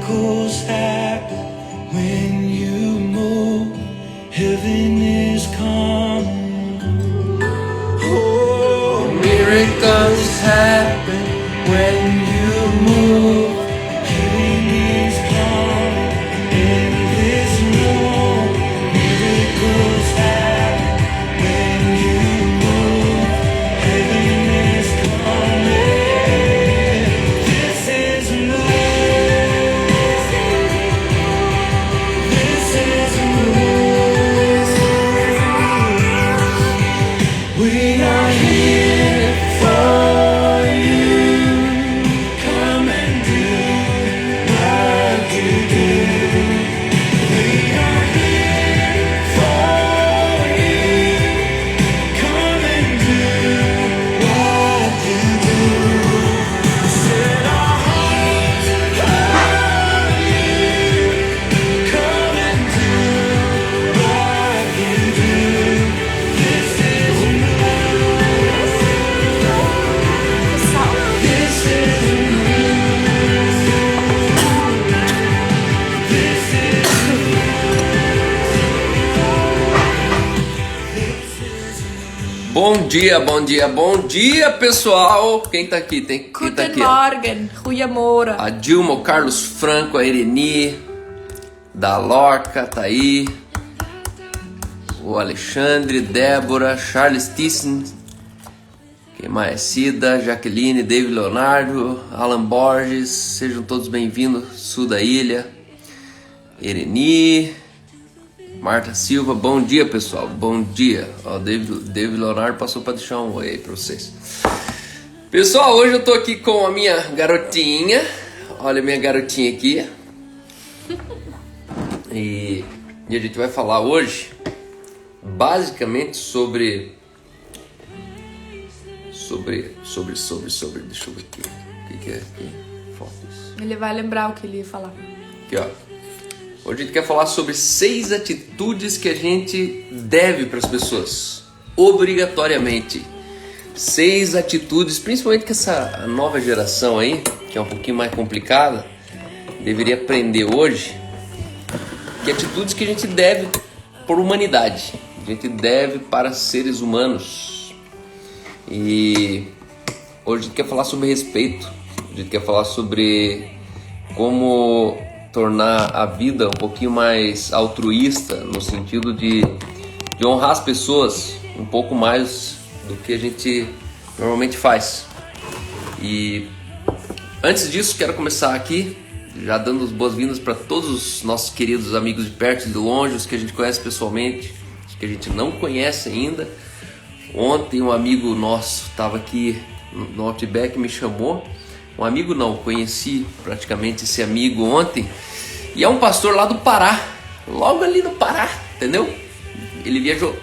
Miracles happen when you move. Heaven is coming. Oh, miracles happen when you move. Heaven is coming in this room. Miracles happen when you move. Heaven is coming. This is love. This is love. We are here for you. Come and do what you do. We are here for you. Come and do what you do. Set our hearts on you. Come and do what you do. This is love. This is Bom dia, bom dia, bom dia, pessoal! Quem tá aqui? Quem tá Guten aqui? Morgen, goeiemorgen. A Dilma, o Carlos Franco, a Ereni, da Lorca, tá aí. O Alexandre, Débora, Charles Thyssen. Quem mais? Cida, Jaqueline, David Leonardo, Alan Borges. Sejam todos bem-vindos, sul da ilha. Ereni, Marta Silva, bom dia, pessoal, bom dia. Ó, David Leonardo passou para deixar um oi aí para vocês. Pessoal, hoje eu tô aqui com a minha garotinha. Olha a minha garotinha aqui. E a gente vai falar hoje basicamente sobre. Deixa eu ver aqui. O que é aqui? Fotos. Ele vai lembrar o que ele ia falar. Aqui, ó. Hoje a gente quer falar sobre 6 atitudes que a gente deve para as pessoas, obrigatoriamente. 6 atitudes, principalmente que essa nova geração aí, que é um pouquinho mais complicada, deveria aprender hoje, que atitudes que a gente deve por humanidade, a gente deve para seres humanos. E hoje a gente quer falar sobre respeito, a gente quer falar sobre como tornar a vida um pouquinho mais altruísta, no sentido de honrar as pessoas um pouco mais do que a gente normalmente faz. E antes disso, quero começar aqui já dando as boas-vindas para todos os nossos queridos amigos de perto e de longe, os que a gente conhece pessoalmente, os que a gente não conhece ainda. Ontem um amigo nosso estava aqui no Outback, me chamou. Um amigo não, conheci praticamente esse amigo ontem. E é um pastor lá do Pará, logo ali no Pará, entendeu? Ele viajou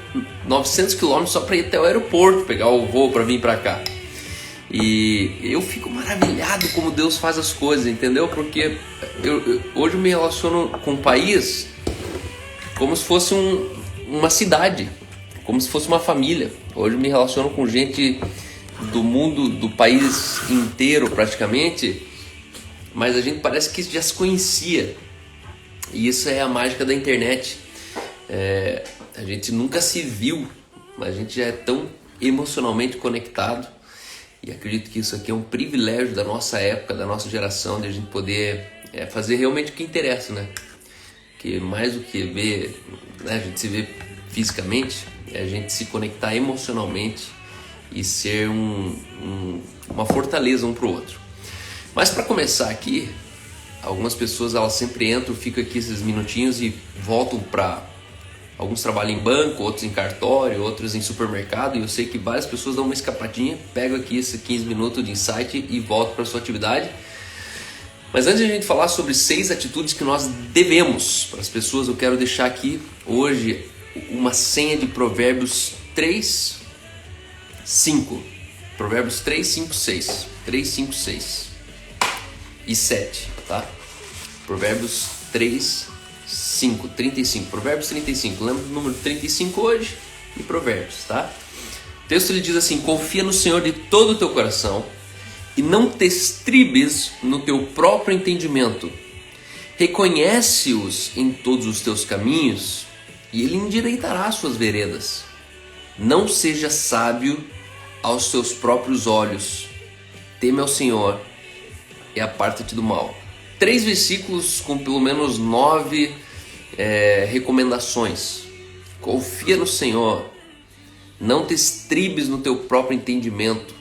900 quilômetros só para ir até o aeroporto, pegar o voo para vir para cá. E eu fico maravilhado como Deus faz as coisas, entendeu? Porque hoje eu me relaciono com o país como se fosse uma cidade, como se fosse uma família. Hoje eu me relaciono com gente do mundo, do país inteiro praticamente, mas a gente parece que já se conhecia. E isso é a mágica da internet. A gente nunca se viu, mas a gente já é tão emocionalmente conectado. E acredito que isso aqui é um privilégio da nossa época, da nossa geração, de a gente poder fazer realmente o que interessa, né? Que mais do que ver, né, a gente se vê fisicamente, é a gente se conectar emocionalmente e ser uma fortaleza um para o outro. Mas para começar aqui, algumas pessoas elas sempre entram, ficam aqui esses minutinhos e voltam para... Alguns trabalham em banco, outros em cartório, outros em supermercado, e eu sei que várias pessoas dão uma escapadinha, pegam aqui esses 15 minutos de insight e voltam para a sua atividade. Mas antes de a gente falar sobre 6 atitudes que nós devemos para as pessoas, eu quero deixar aqui hoje uma senha de Provérbios 3, 5. Provérbios 3, 5, 6. 3, 5, 6 e 7, tá? Provérbios 3, 5, 35, Provérbios 35, lembra do número 35 hoje? E Provérbios, tá? O texto ele diz assim: confia no Senhor de todo o teu coração e não te estribes no teu próprio entendimento. Reconhece-os em todos os teus caminhos e ele endireitará as suas veredas. Não seja sábio aos teus próprios olhos. Teme ao Senhor e aparta-te do mal. 3 versículos com pelo menos 9 recomendações. Confia no Senhor. Não te estribes no teu próprio entendimento.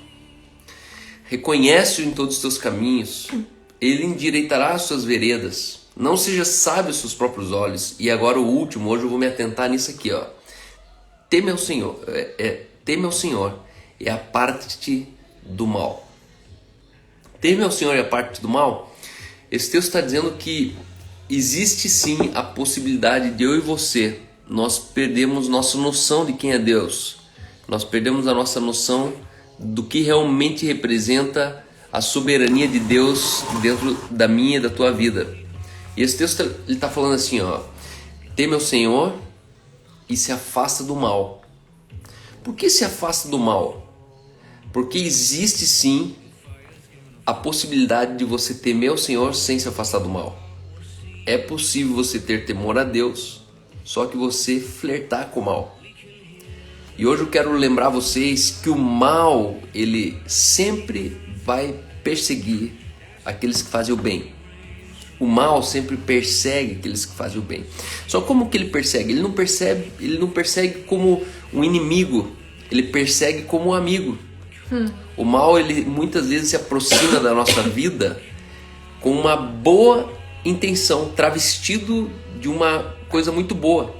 Reconhece-o em todos os teus caminhos. Ele endireitará as suas veredas. Não seja sábio aos seus próprios olhos. E agora o último, hoje eu vou me atentar nisso aqui, ó. Teme ao Senhor. Teme ao Senhor e aparta-te do mal. Teme ao Senhor e aparta-te do mal. Esse texto está dizendo que existe sim a possibilidade de eu e você, nós perdemos nossa noção de quem é Deus. Nós perdemos a nossa noção do que realmente representa a soberania de Deus dentro da minha e da tua vida. E esse texto ele está falando assim, ó, teme ao Senhor e se afasta do mal. Por que se afasta do mal? Porque existe sim a possibilidade de você temer ao Senhor sem se afastar do mal. É possível você ter temor a Deus, só que você flertar com o mal. E hoje eu quero lembrar vocês que o mal, ele sempre vai perseguir aqueles que fazem o bem. O mal sempre persegue aqueles que fazem o bem. Só como que ele persegue? Ele não persegue como um inimigo, ele persegue como um amigo. O mal, ele muitas vezes se aproxima da nossa vida com uma boa intenção, travestido de uma coisa muito boa.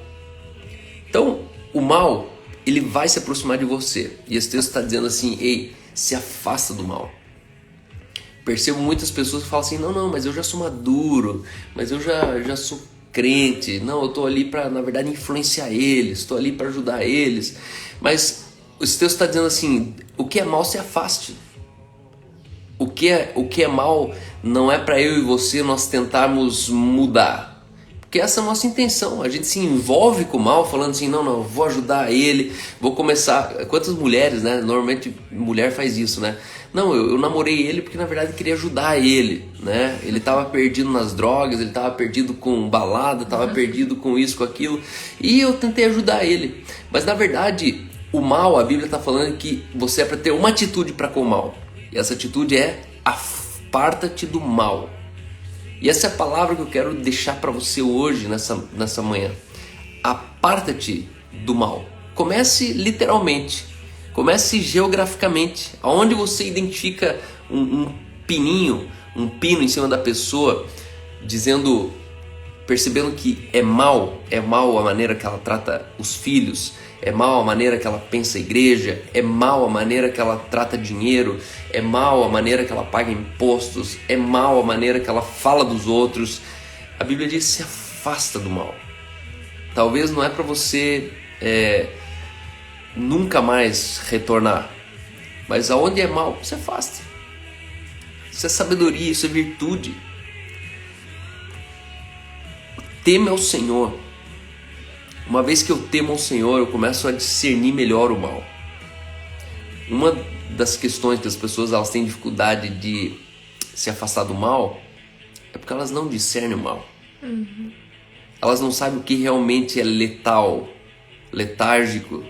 Então, o mal, ele vai se aproximar de você. E esse texto está dizendo assim, ei, se afasta do mal. Percebo muitas pessoas que falam assim, não, mas eu já sou maduro, mas eu já sou crente, não, eu estou ali para, na verdade, influenciar eles, estou ali para ajudar eles. Mas esse texto está dizendo assim, o que é mal se afaste. O que é mal não é para eu e você nós tentarmos mudar. Porque essa é a nossa intenção. A gente se envolve com o mal falando assim, não, eu vou ajudar ele, vou começar... Quantas mulheres, né? Normalmente mulher faz isso, né? Não, eu namorei ele porque na verdade eu queria ajudar ele, né? Ele estava perdido nas drogas, ele estava perdido com balada, estava perdido com isso, com aquilo. E eu tentei ajudar ele. Mas na verdade, o mal, a Bíblia está falando que você é para ter uma atitude para com o mal. E essa atitude é aparta-te do mal. E essa é a palavra que eu quero deixar para você hoje, nessa manhã. Aparta-te do mal. Comece literalmente. Comece geograficamente. Aonde você identifica um pino em cima da pessoa, percebendo que é mal a maneira que ela trata os filhos, é mal a maneira que ela pensa a igreja, é mal a maneira que ela trata dinheiro, é mal a maneira que ela paga impostos, é mal a maneira que ela fala dos outros. A Bíblia diz, se afasta do mal. Talvez não é para você nunca mais retornar, mas aonde é mal, se afasta. Isso é sabedoria, isso é virtude. Teme ao Senhor. Uma vez que eu temo ao Senhor, eu começo a discernir melhor o mal. Uma das questões que as pessoas elas têm dificuldade de se afastar do mal é porque elas não discernem o mal. Elas não sabem o que realmente é letal, letárgico.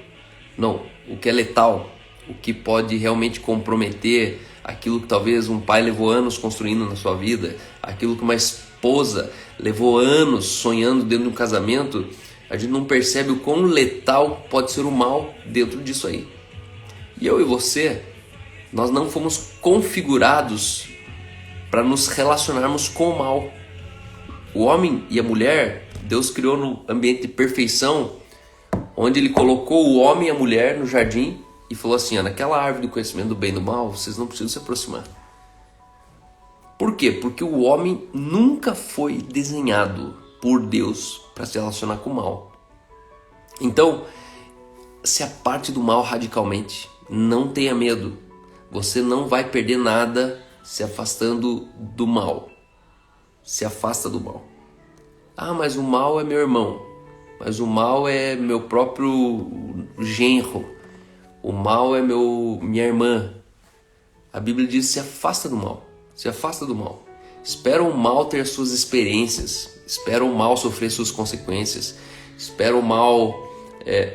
Não, o que é letal, o que pode realmente comprometer aquilo que talvez um pai levou anos construindo na sua vida, aquilo que uma esposa levou anos sonhando dentro de um casamento. A gente não percebe o quão letal pode ser o mal dentro disso aí. E eu e você, nós não fomos configurados para nos relacionarmos com o mal. O homem e a mulher, Deus criou no ambiente de perfeição, onde Ele colocou o homem e a mulher no jardim e falou assim, naquela árvore do conhecimento do bem e do mal, vocês não precisam se aproximar. Por quê? Porque o homem nunca foi desenhado por Deus para se relacionar com o mal. Então, se aparte do mal radicalmente. Não tenha medo. Você não vai perder nada se afastando do mal. Se afasta do mal. Ah, mas o mal é meu irmão. Mas o mal é meu próprio genro. O mal é minha irmã. A Bíblia diz, se afasta do mal. Se afasta do mal. espera o mal ter as suas experiências, espera o mal sofrer suas consequências, espera o mal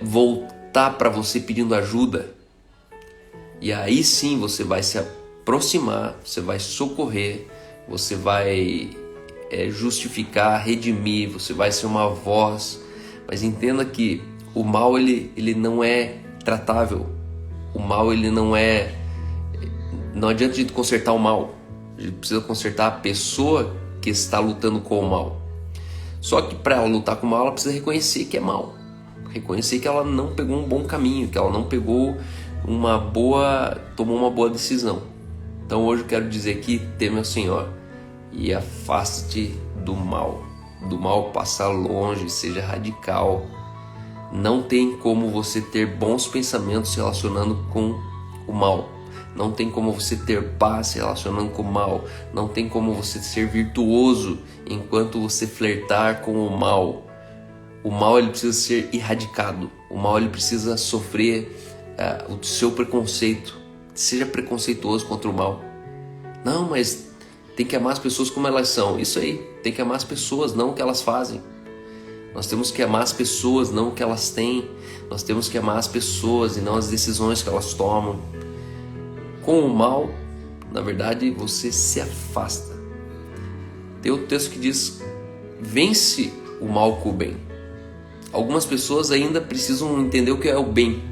voltar para você pedindo ajuda. E aí sim você vai se aproximar, você vai socorrer, você vai justificar, redimir, você vai ser uma voz. Mas entenda que o mal ele não é tratável. O mal ele não adianta a gente consertar o mal. A gente precisa consertar a pessoa que está lutando com o mal. Só que para ela lutar com o mal, ela precisa reconhecer que é mal. Reconhecer que ela não pegou um bom caminho, que ela não tomou uma boa decisão. Então hoje eu quero dizer que teme ao Senhor e afaste-te do mal. Do mal passar longe, seja radical. Não tem como você ter bons pensamentos se relacionando com o mal. Não tem como você ter paz se relacionando com o mal. Não tem como você ser virtuoso enquanto você flertar com o mal. O mal ele precisa ser erradicado. O mal ele precisa sofrer o seu preconceito. Seja preconceituoso contra o mal. Não, mas tem que amar as pessoas como elas são. Isso aí, tem que amar as pessoas, não o que elas fazem. Nós temos que amar as pessoas, não o que elas têm. Nós temos que amar as pessoas e não as decisões que elas tomam. Com o mal, na verdade, você se afasta. Tem outro texto que diz: vence o mal com o bem. Algumas pessoas ainda precisam entender o que é o bem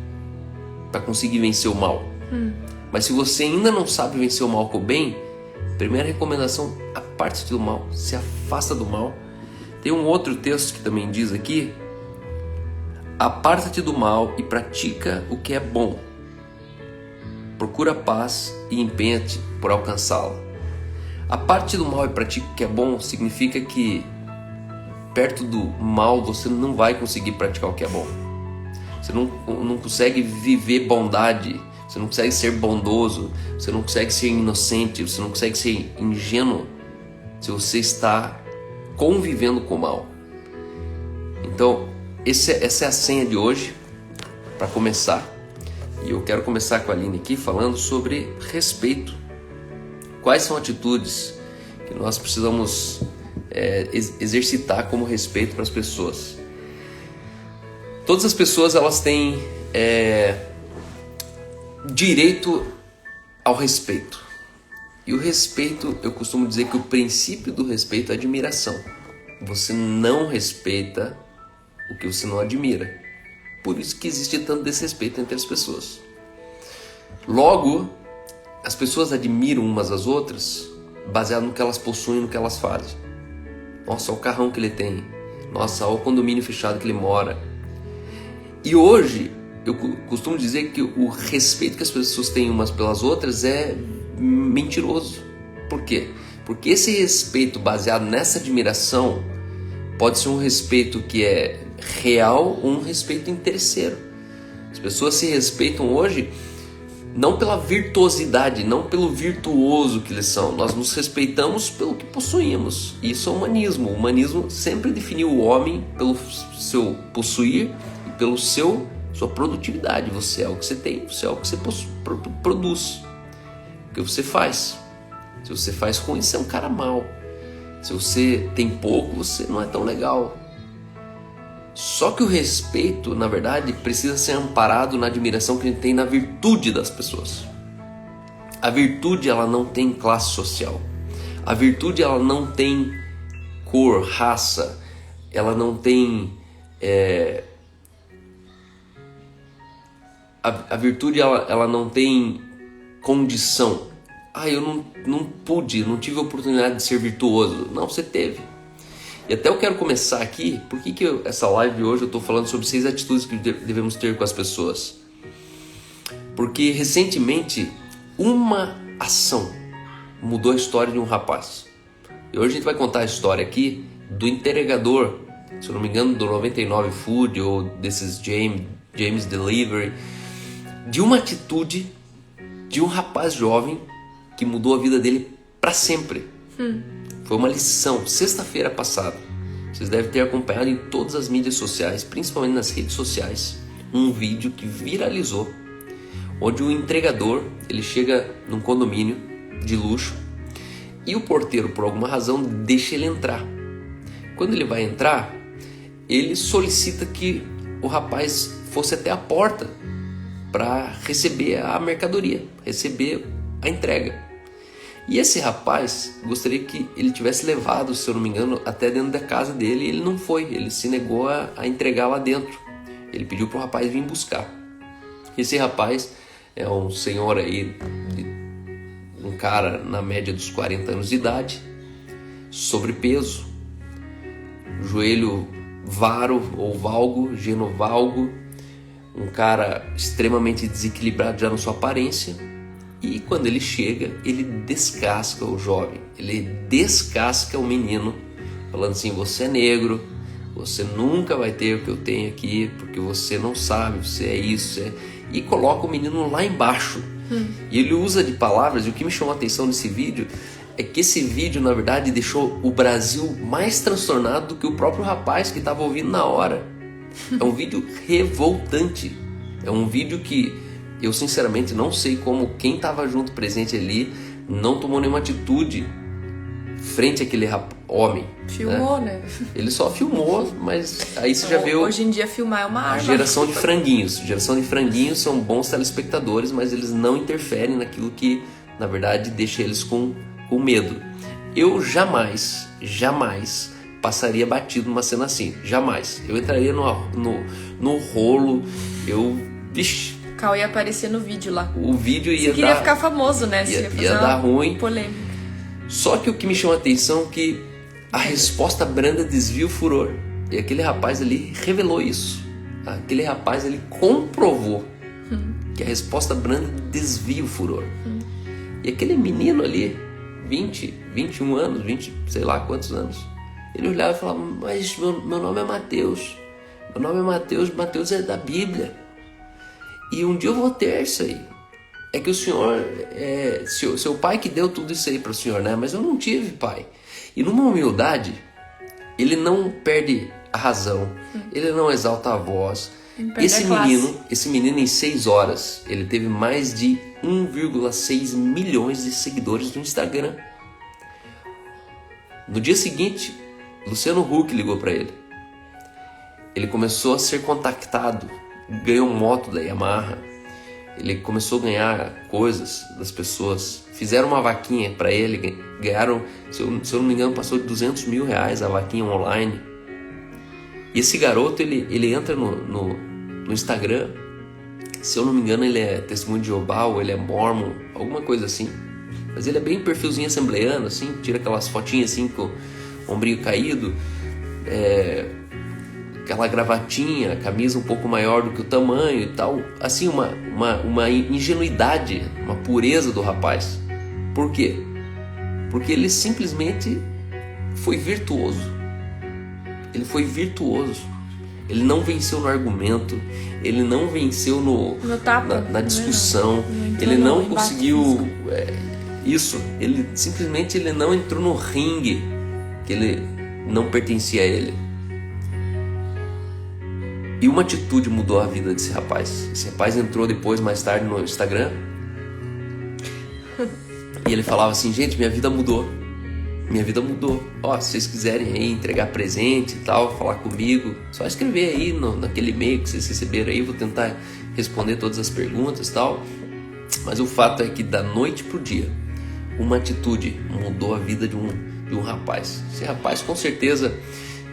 para conseguir vencer o mal. Mas se você ainda não sabe vencer o mal com o bem, primeira recomendação, aparte-te do mal, se afasta do mal. Tem um outro texto que também diz aqui: aparta-te do mal e pratica o que é bom. Procura paz e empenha-te por alcançá-la. Aparte-te do mal e pratique o que é bom significa que perto do mal você não vai conseguir praticar o que é bom. Você não consegue viver bondade, você não consegue ser bondoso, você não consegue ser inocente, você não consegue ser ingênuo se você está convivendo com o mal. Então, essa é a senha de hoje para começar. E eu quero começar com a Aline aqui falando sobre respeito. Quais são atitudes que nós precisamos exercitar como respeito para as pessoas? Todas as pessoas elas têm direito ao respeito. E o respeito, eu costumo dizer que o princípio do respeito é admiração. Você não respeita o que você não admira. Por isso que existe tanto desrespeito entre as pessoas. Logo, as pessoas admiram umas às outras baseado no que elas possuem, no que elas fazem. Nossa, olha o carrão que ele tem. Nossa, olha o condomínio fechado que ele mora. E hoje, eu costumo dizer que o respeito que as pessoas têm umas pelas outras é mentiroso. Por quê? Porque esse respeito baseado nessa admiração pode ser um respeito que é real ou um respeito interesseiro. As pessoas se respeitam hoje não pela virtuosidade, não pelo virtuoso que eles são. Nós nos respeitamos pelo que possuímos. Isso é humanismo. O humanismo sempre definiu o homem pelo seu possuir e pelo sua produtividade. Você é o que você tem, você é o que você produz. O que você faz. Se você faz ruim, você é um cara mau. Se você tem pouco, você não é tão legal. Só que o respeito, na verdade, precisa ser amparado na admiração que a gente tem na virtude das pessoas. A virtude, ela não tem classe social. A virtude, ela não tem cor, raça. Ela não tem... A virtude, ela não tem condição. Eu não tive a oportunidade de ser virtuoso. Não, você teve. E até eu quero começar aqui, por que essa live de hoje eu estou falando sobre 6 atitudes que devemos ter com as pessoas? Porque recentemente uma ação mudou a história de um rapaz. E hoje a gente vai contar a história aqui do entregador, se eu não me engano, do 99 Food ou desses James Delivery, de uma atitude de um rapaz jovem que mudou a vida dele para sempre. Foi uma lição, sexta-feira passada. Vocês devem ter acompanhado em todas as mídias sociais, principalmente nas redes sociais, um vídeo que viralizou, onde o entregador, ele chega num condomínio de luxo E o porteiro, por alguma razão, deixa ele entrar. Quando ele vai entrar, ele solicita que o rapaz fosse até a porta para receber a mercadoria, receber a entrega. E esse rapaz gostaria que ele tivesse levado, se eu não me engano, até dentro da casa dele, e ele não foi, ele se negou a entregar lá dentro. Ele pediu para o rapaz vir buscar. Esse rapaz é um senhor aí, um cara na média dos 40 anos de idade, sobrepeso, joelho varo ou valgo, genovalgo, um cara extremamente desequilibrado já na sua aparência. E quando ele chega, ele descasca o jovem, ele descasca o menino, falando assim: você é negro, você nunca vai ter o que eu tenho aqui, porque você não sabe, você é isso, e coloca o menino lá embaixo. E ele usa de palavras, e o que me chamou a atenção nesse vídeo é que esse vídeo, na verdade, deixou o Brasil mais transtornado do que o próprio rapaz que estava ouvindo na hora. É um vídeo revoltante, é um vídeo que eu sinceramente não sei como quem estava junto, presente ali, não tomou nenhuma atitude frente àquele homem. Filmou, né? Ele só filmou, mas aí você já vê Hoje em dia filmar é uma arma. geração de franguinhos. Geração de franguinhos são bons telespectadores, mas eles não interferem naquilo que, na verdade, deixa eles com medo. Eu jamais passaria batido numa cena assim. Jamais. Eu entraria no rolo, Vixe, O Cauê ia aparecer no vídeo lá. o vídeo ia Você queria dar... ficar famoso, né? Você ia fazer dar uma ruim. polêmica. Só que o que me chama a atenção é que a resposta branda desvia o furor. E aquele rapaz ali revelou isso. Aquele rapaz ali comprovou que a resposta branda desvia o furor. E aquele menino ali, 20, 21 anos, 20, sei lá quantos anos, ele olhava e falava: mas meu nome é Mateus. Meu nome é Mateus, Mateus é da Bíblia. E um dia eu vou ter isso aí. É que o senhor, seu pai que deu tudo isso aí para o senhor, né? Mas eu não tive pai. E numa humildade, ele não perde a razão, ele não exalta a voz. Esse menino em 6 horas, ele teve mais de 1,6 milhões de seguidores no Instagram. No dia seguinte, Luciano Huck ligou para ele. Ele começou a ser contactado, ganhou moto da Yamaha. Ele começou a ganhar coisas das pessoas. Fizeram uma vaquinha para ele, ganharam, se eu não me engano, passou de 200 mil reais a vaquinha online. E esse garoto, ele entra no Instagram, se eu não me engano, ele é testemunho de Jeová ou ele é mormon, alguma coisa assim. Mas ele é bem perfilzinho assembleano, assim, tira aquelas fotinhas assim com o ombrinho caído, aquela gravatinha, camisa um pouco maior do que o tamanho e tal. Assim, uma ingenuidade, uma pureza do rapaz. Por quê? Porque ele simplesmente foi virtuoso. Ele foi virtuoso. Ele não venceu no argumento, ele não venceu no tapa, na discussão, não ele não embate conseguiu isso. Ele simplesmente não entrou no ringue que ele não pertencia a ele. E uma atitude mudou a vida desse rapaz. Esse rapaz entrou depois, mais tarde, no Instagram. E ele falava assim: gente, minha vida mudou. Minha vida mudou. Ó, se vocês quiserem aí entregar presente e tal, falar comigo, só escrever aí naquele e-mail que vocês receberam aí. Vou tentar responder todas as perguntas e tal. Mas o fato é que da noite pro dia, uma atitude mudou a vida de um rapaz. Esse rapaz, com certeza...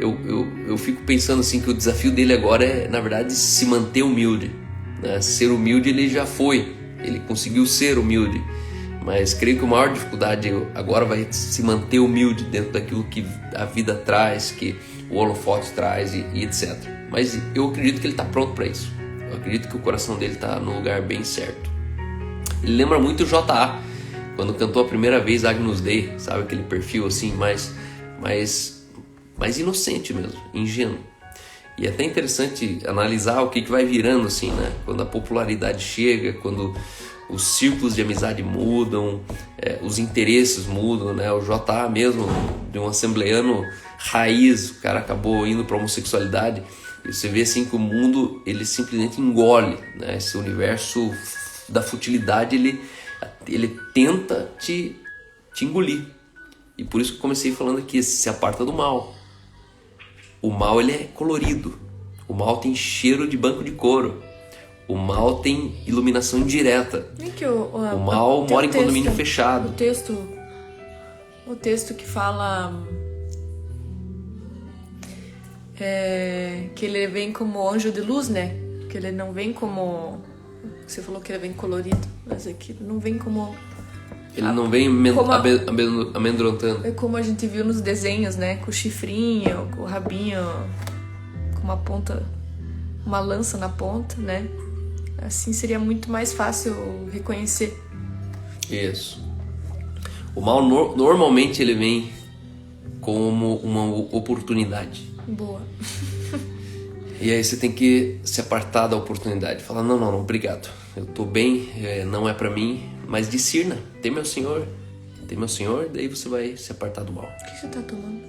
Eu fico pensando assim que o desafio dele agora é, na verdade, se manter humilde, né? Ser humilde ele já foi, ele conseguiu ser humilde, mas creio que a maior dificuldade agora vai se manter humilde dentro daquilo que a vida traz, que o holofote traz e etc. Mas eu acredito que ele está pronto para isso. Eu acredito que o coração dele está no lugar bem certo. Ele lembra muito o J.A. quando cantou a primeira vez Agnus Dei, sabe, aquele perfil assim mais inocente mesmo, ingênuo. E é até interessante analisar o que vai virando assim, né? Quando a popularidade chega, quando os círculos de amizade mudam, os interesses mudam, né? O J.A. mesmo, de um assembleano raiz, o cara acabou indo para a homossexualidade. E você vê assim que o mundo, ele simplesmente engole, né? Esse universo da futilidade, ele tenta te engolir. E por isso que eu comecei falando aqui, se aparta do mal. O mal, ele é colorido. O mal tem cheiro de banco de couro. O mal tem iluminação indireta. Nem que O mal tem mora um em condomínio texto- fechado. O texto que fala que ele vem como anjo de luz, né? Que ele não vem como... Você falou que ele vem colorido, mas aqui não vem como... Ele não vem Como a- amedrontando. É como a gente viu nos desenhos, né? Com o chifrinho, com o rabinho, com uma ponta, uma lança na ponta, né? Assim seria muito mais fácil reconhecer. Isso. O mal normalmente ele vem como uma oportunidade. Boa. E aí você tem que se apartar da oportunidade. Falar, não, obrigado. Eu tô bem, não é pra mim. Mas discirna, tem meu senhor, daí você vai se apartar do mal. O que você tá tomando?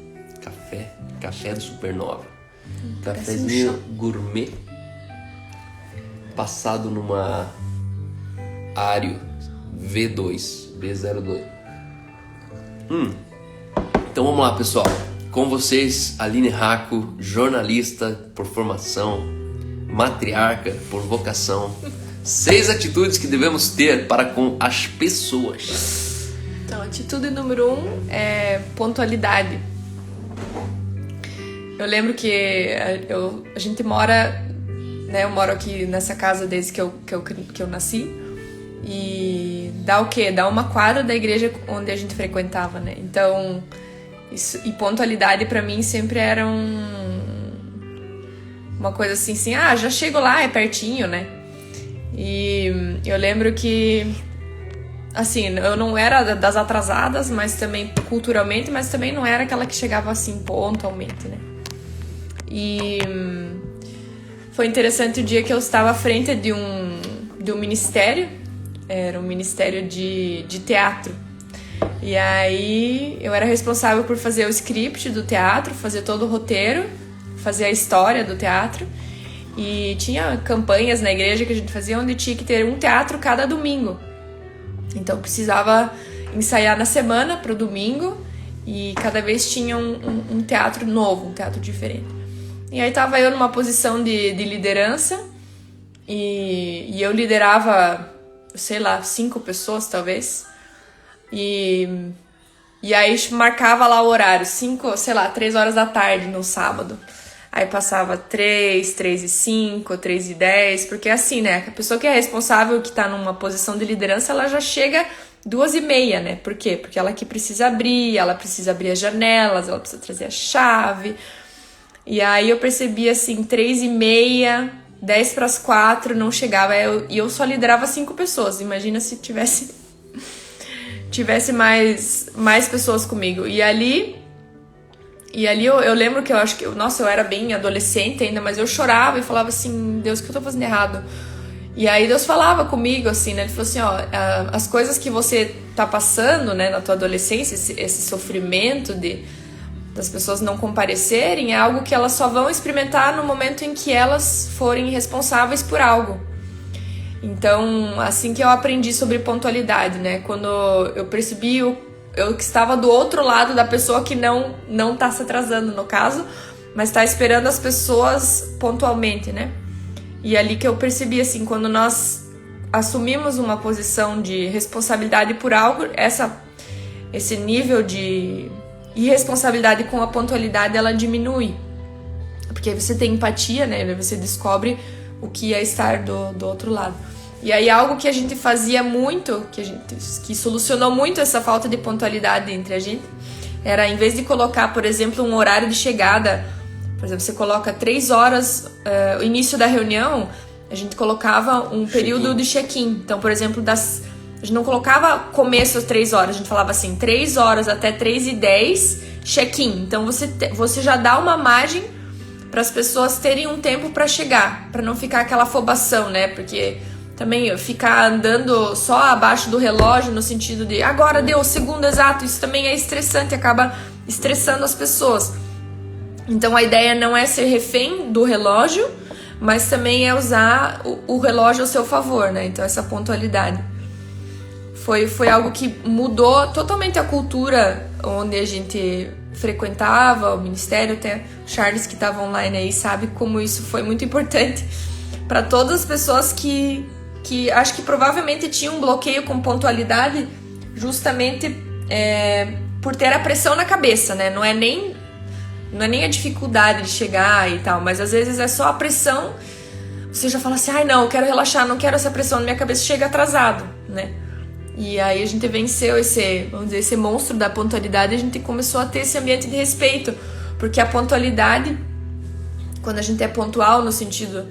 Café do Supernova. Parece um Cafézinho chá. gourmet, passado numa Ario B02. Então vamos lá, pessoal. Com vocês, Aline Racco, jornalista por formação, matriarca por vocação. 6 atitudes que devemos ter para com as pessoas. Então, atitude número 1 é pontualidade. Eu lembro que a gente mora, né? Eu moro aqui nessa casa desde que eu nasci. E dá o quê? Dá uma quadra da igreja onde a gente frequentava, né? Então, isso, e pontualidade pra mim sempre era uma coisa assim, já chego lá, é pertinho, né? E eu lembro que, assim, eu não era das atrasadas, mas também culturalmente, mas também não era aquela que chegava assim pontualmente, né? E foi interessante o dia que eu estava à frente de um ministério, era um ministério de teatro. E aí eu era responsável por fazer o script do teatro, fazer todo o roteiro, fazer a história do teatro. E tinha campanhas na igreja que a gente fazia onde tinha que ter um teatro cada domingo. Então precisava ensaiar na semana pro domingo e cada vez tinha um teatro novo, um teatro diferente. E aí tava eu numa posição de liderança e eu liderava, sei lá, 5 pessoas talvez. E aí marcava lá o horário, 3 horas da tarde no sábado. Aí passava 3:05, 3:10, porque assim, né? A pessoa que é responsável, que tá numa posição de liderança, ela já chega 2:30, né? Por quê? Porque ela que precisa abrir, ela precisa abrir as janelas, ela precisa trazer a chave. E aí eu percebi assim, 3:30, 3:50, não chegava. E eu só liderava 5 pessoas. Imagina se tivesse mais pessoas comigo. E ali eu lembro que eu acho que... Nossa, eu era bem adolescente ainda, mas eu chorava e falava assim, Deus, o que eu tô fazendo errado? E aí Deus falava comigo, assim, né? Ele falou assim, as coisas que você tá passando, né, na tua adolescência, esse sofrimento das pessoas não comparecerem, é algo que elas só vão experimentar no momento em que elas forem responsáveis por algo. Então, assim que eu aprendi sobre pontualidade, né? Quando eu percebi eu que estava do outro lado da pessoa que não tá se atrasando, no caso, mas tá esperando as pessoas pontualmente, né? E ali que eu percebi, assim, quando nós assumimos uma posição de responsabilidade por algo, esse nível de irresponsabilidade com a pontualidade, ela diminui. Porque aí você tem empatia, né? Você descobre o que é estar do outro lado. E aí algo que a gente fazia muito, que solucionou muito essa falta de pontualidade entre a gente, era, em vez de colocar, por exemplo, um horário de chegada, por exemplo, você coloca 3 horas, o início da reunião, a gente colocava um período de check-in. Então, por exemplo, a gente não colocava começo às 3 horas, a gente falava assim, 3 horas até 3:10, check-in. Então você já dá uma margem para as pessoas terem um tempo para chegar, para não ficar aquela afobação, né? Porque também ficar andando só abaixo do relógio no sentido de agora deu o segundo exato, isso também é estressante, acaba estressando as pessoas. Então a ideia não é ser refém do relógio, mas também é usar o relógio ao seu favor, né? Então essa pontualidade foi algo que mudou totalmente a cultura onde a gente frequentava, o ministério. Até o Charles, que estava online aí, sabe como isso foi muito importante para todas as pessoas que acho que provavelmente tinham um bloqueio com pontualidade, justamente por ter a pressão na cabeça, né? Não é nem a dificuldade de chegar e tal, mas às vezes é só a pressão. Você já fala assim, ai não, eu quero relaxar, não quero essa pressão na minha cabeça, chega atrasado, né? E aí a gente venceu vamos dizer, esse monstro da pontualidade, e a gente começou a ter esse ambiente de respeito, porque a pontualidade, quando a gente é pontual no sentido,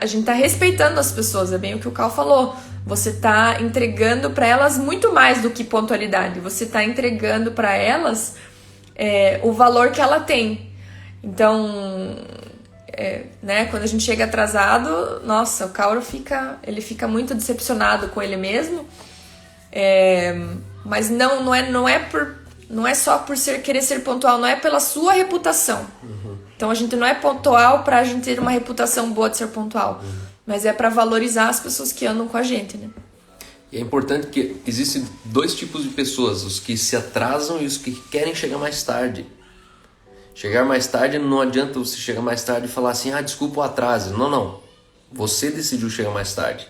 a gente tá respeitando as pessoas, é bem o que o Cal falou. Você tá entregando para elas muito mais do que pontualidade. Você tá entregando para elas o valor que ela tem. Então, né, quando a gente chega atrasado, nossa, o Cauro fica muito decepcionado com ele mesmo. Mas não é só por querer ser pontual, não é pela sua reputação. Então a gente não é pontual pra gente ter uma reputação boa de ser pontual, mas é pra valorizar as pessoas que andam com a gente, né? E é importante que existem 2 tipos de pessoas, os que se atrasam e os que querem chegar mais tarde. Chegar mais tarde, não adianta você chegar mais tarde e falar assim, desculpa o atraso. Não. Você decidiu chegar mais tarde.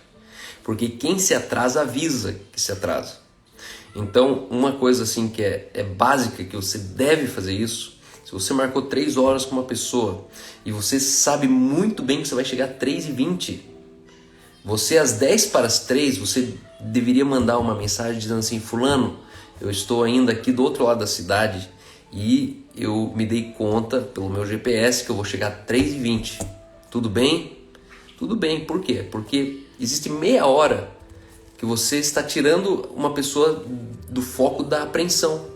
Porque quem se atrasa avisa que se atrasa. Então, uma coisa assim que é básica, que você deve fazer isso, se você marcou 3 horas com uma pessoa e você sabe muito bem que você vai chegar às 3h20, você às 2:50, você deveria mandar uma mensagem dizendo assim, fulano, eu estou ainda aqui do outro lado da cidade e eu me dei conta pelo meu GPS que eu vou chegar às 3h20. Tudo bem? Tudo bem. Por quê? Porque existe meia hora que você está tirando uma pessoa do foco da apreensão.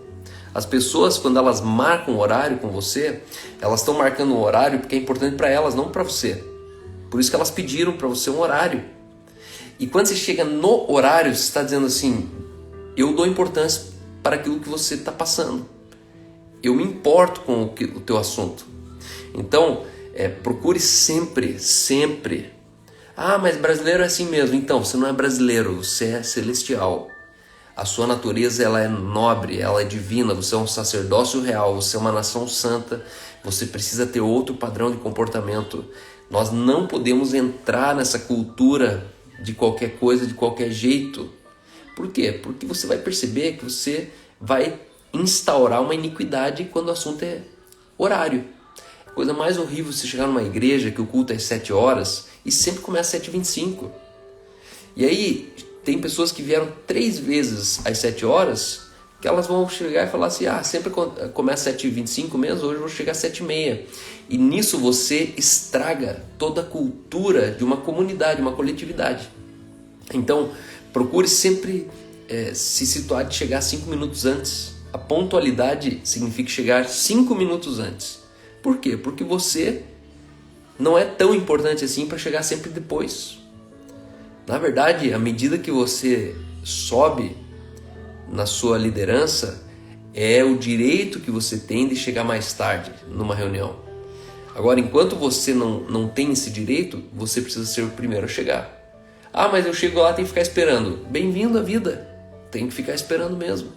As pessoas, quando elas marcam um horário com você, elas estão marcando um horário porque é importante para elas, não para você. Por isso que elas pediram para você um horário. E quando você chega no horário, você está dizendo assim, eu dou importância para aquilo que você está passando. Eu me importo com o teu assunto. Então, procure sempre. Mas brasileiro é assim mesmo. Então, você não é brasileiro, você é celestial. A sua natureza ela é nobre, ela é divina, você é um sacerdócio real, você é uma nação santa, você precisa ter outro padrão de comportamento. Nós não podemos entrar nessa cultura de qualquer coisa, de qualquer jeito. Por quê? Porque você vai perceber que você vai instaurar uma iniquidade quando o assunto é horário. A coisa mais horrível é você chegar numa igreja que o culto é às 7 horas e sempre começa às 7h25. E aí tem pessoas que vieram 3 vezes às 7 horas que elas vão chegar e falar assim, sempre começa às 7h25 mesmo, hoje eu vou chegar às 7h30. E nisso você estraga toda a cultura de uma comunidade, uma coletividade. Então, procure sempre se situar de chegar 5 minutos antes. A pontualidade significa chegar 5 minutos antes. Por quê? Porque você não é tão importante assim para chegar sempre depois. Na verdade, à medida que você sobe na sua liderança, é o direito que você tem de chegar mais tarde numa reunião. Agora, enquanto você não tem esse direito, você precisa ser o primeiro a chegar. Mas eu chego lá, tem que ficar esperando. Bem-vindo à vida. Tem que ficar esperando mesmo.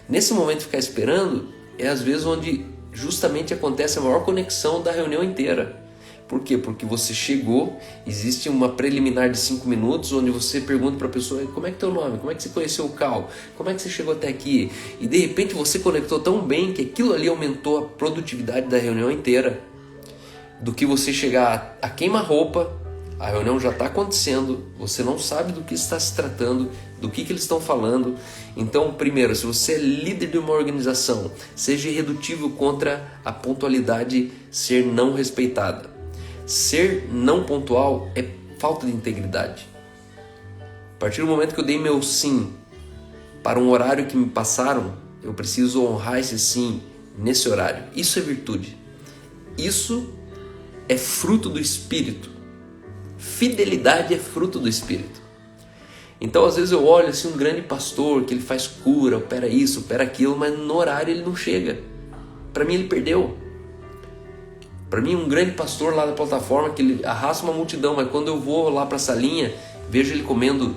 Nesse momento de ficar esperando, é às vezes onde justamente acontece a maior conexão da reunião inteira. Por quê? Porque você chegou, existe uma preliminar de 5 minutos onde você pergunta para a pessoa, como é que é teu nome? Como é que você conheceu o Cal? Como é que você chegou até aqui? E de repente você conectou tão bem que aquilo ali aumentou a produtividade da reunião inteira. Do que você chegar a queima-roupa, a reunião já está acontecendo, você não sabe do que está se tratando, do que eles estão falando. Então, primeiro, se você é líder de uma organização, seja irredutível contra a pontualidade ser não respeitada. Ser não pontual é falta de integridade. A partir do momento que eu dei meu sim para um horário que me passaram, eu preciso honrar esse sim nesse horário. Isso é virtude. Isso é fruto do Espírito. Fidelidade é fruto do Espírito. Então, às vezes eu olho assim um grande pastor que ele faz cura, opera isso, opera aquilo, mas no horário ele não chega. Para mim ele perdeu. Para mim um grande pastor lá da plataforma que ele arrasta uma multidão, mas quando eu vou lá para a salinha, vejo ele comendo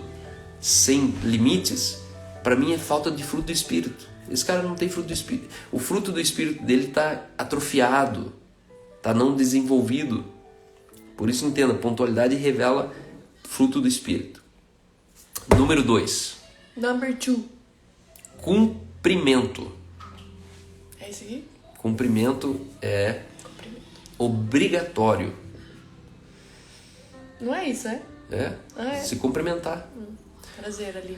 sem limites, pra mim é falta de fruto do Espírito. Esse cara não tem fruto do Espírito. O fruto do Espírito dele tá atrofiado, tá não desenvolvido. Por isso entenda, pontualidade revela fruto do Espírito. Número 2. Number 2. Cumprimento. É isso aqui? Cumprimento é obrigatório. Não é isso, é? É, se cumprimentar. Prazer, Aline.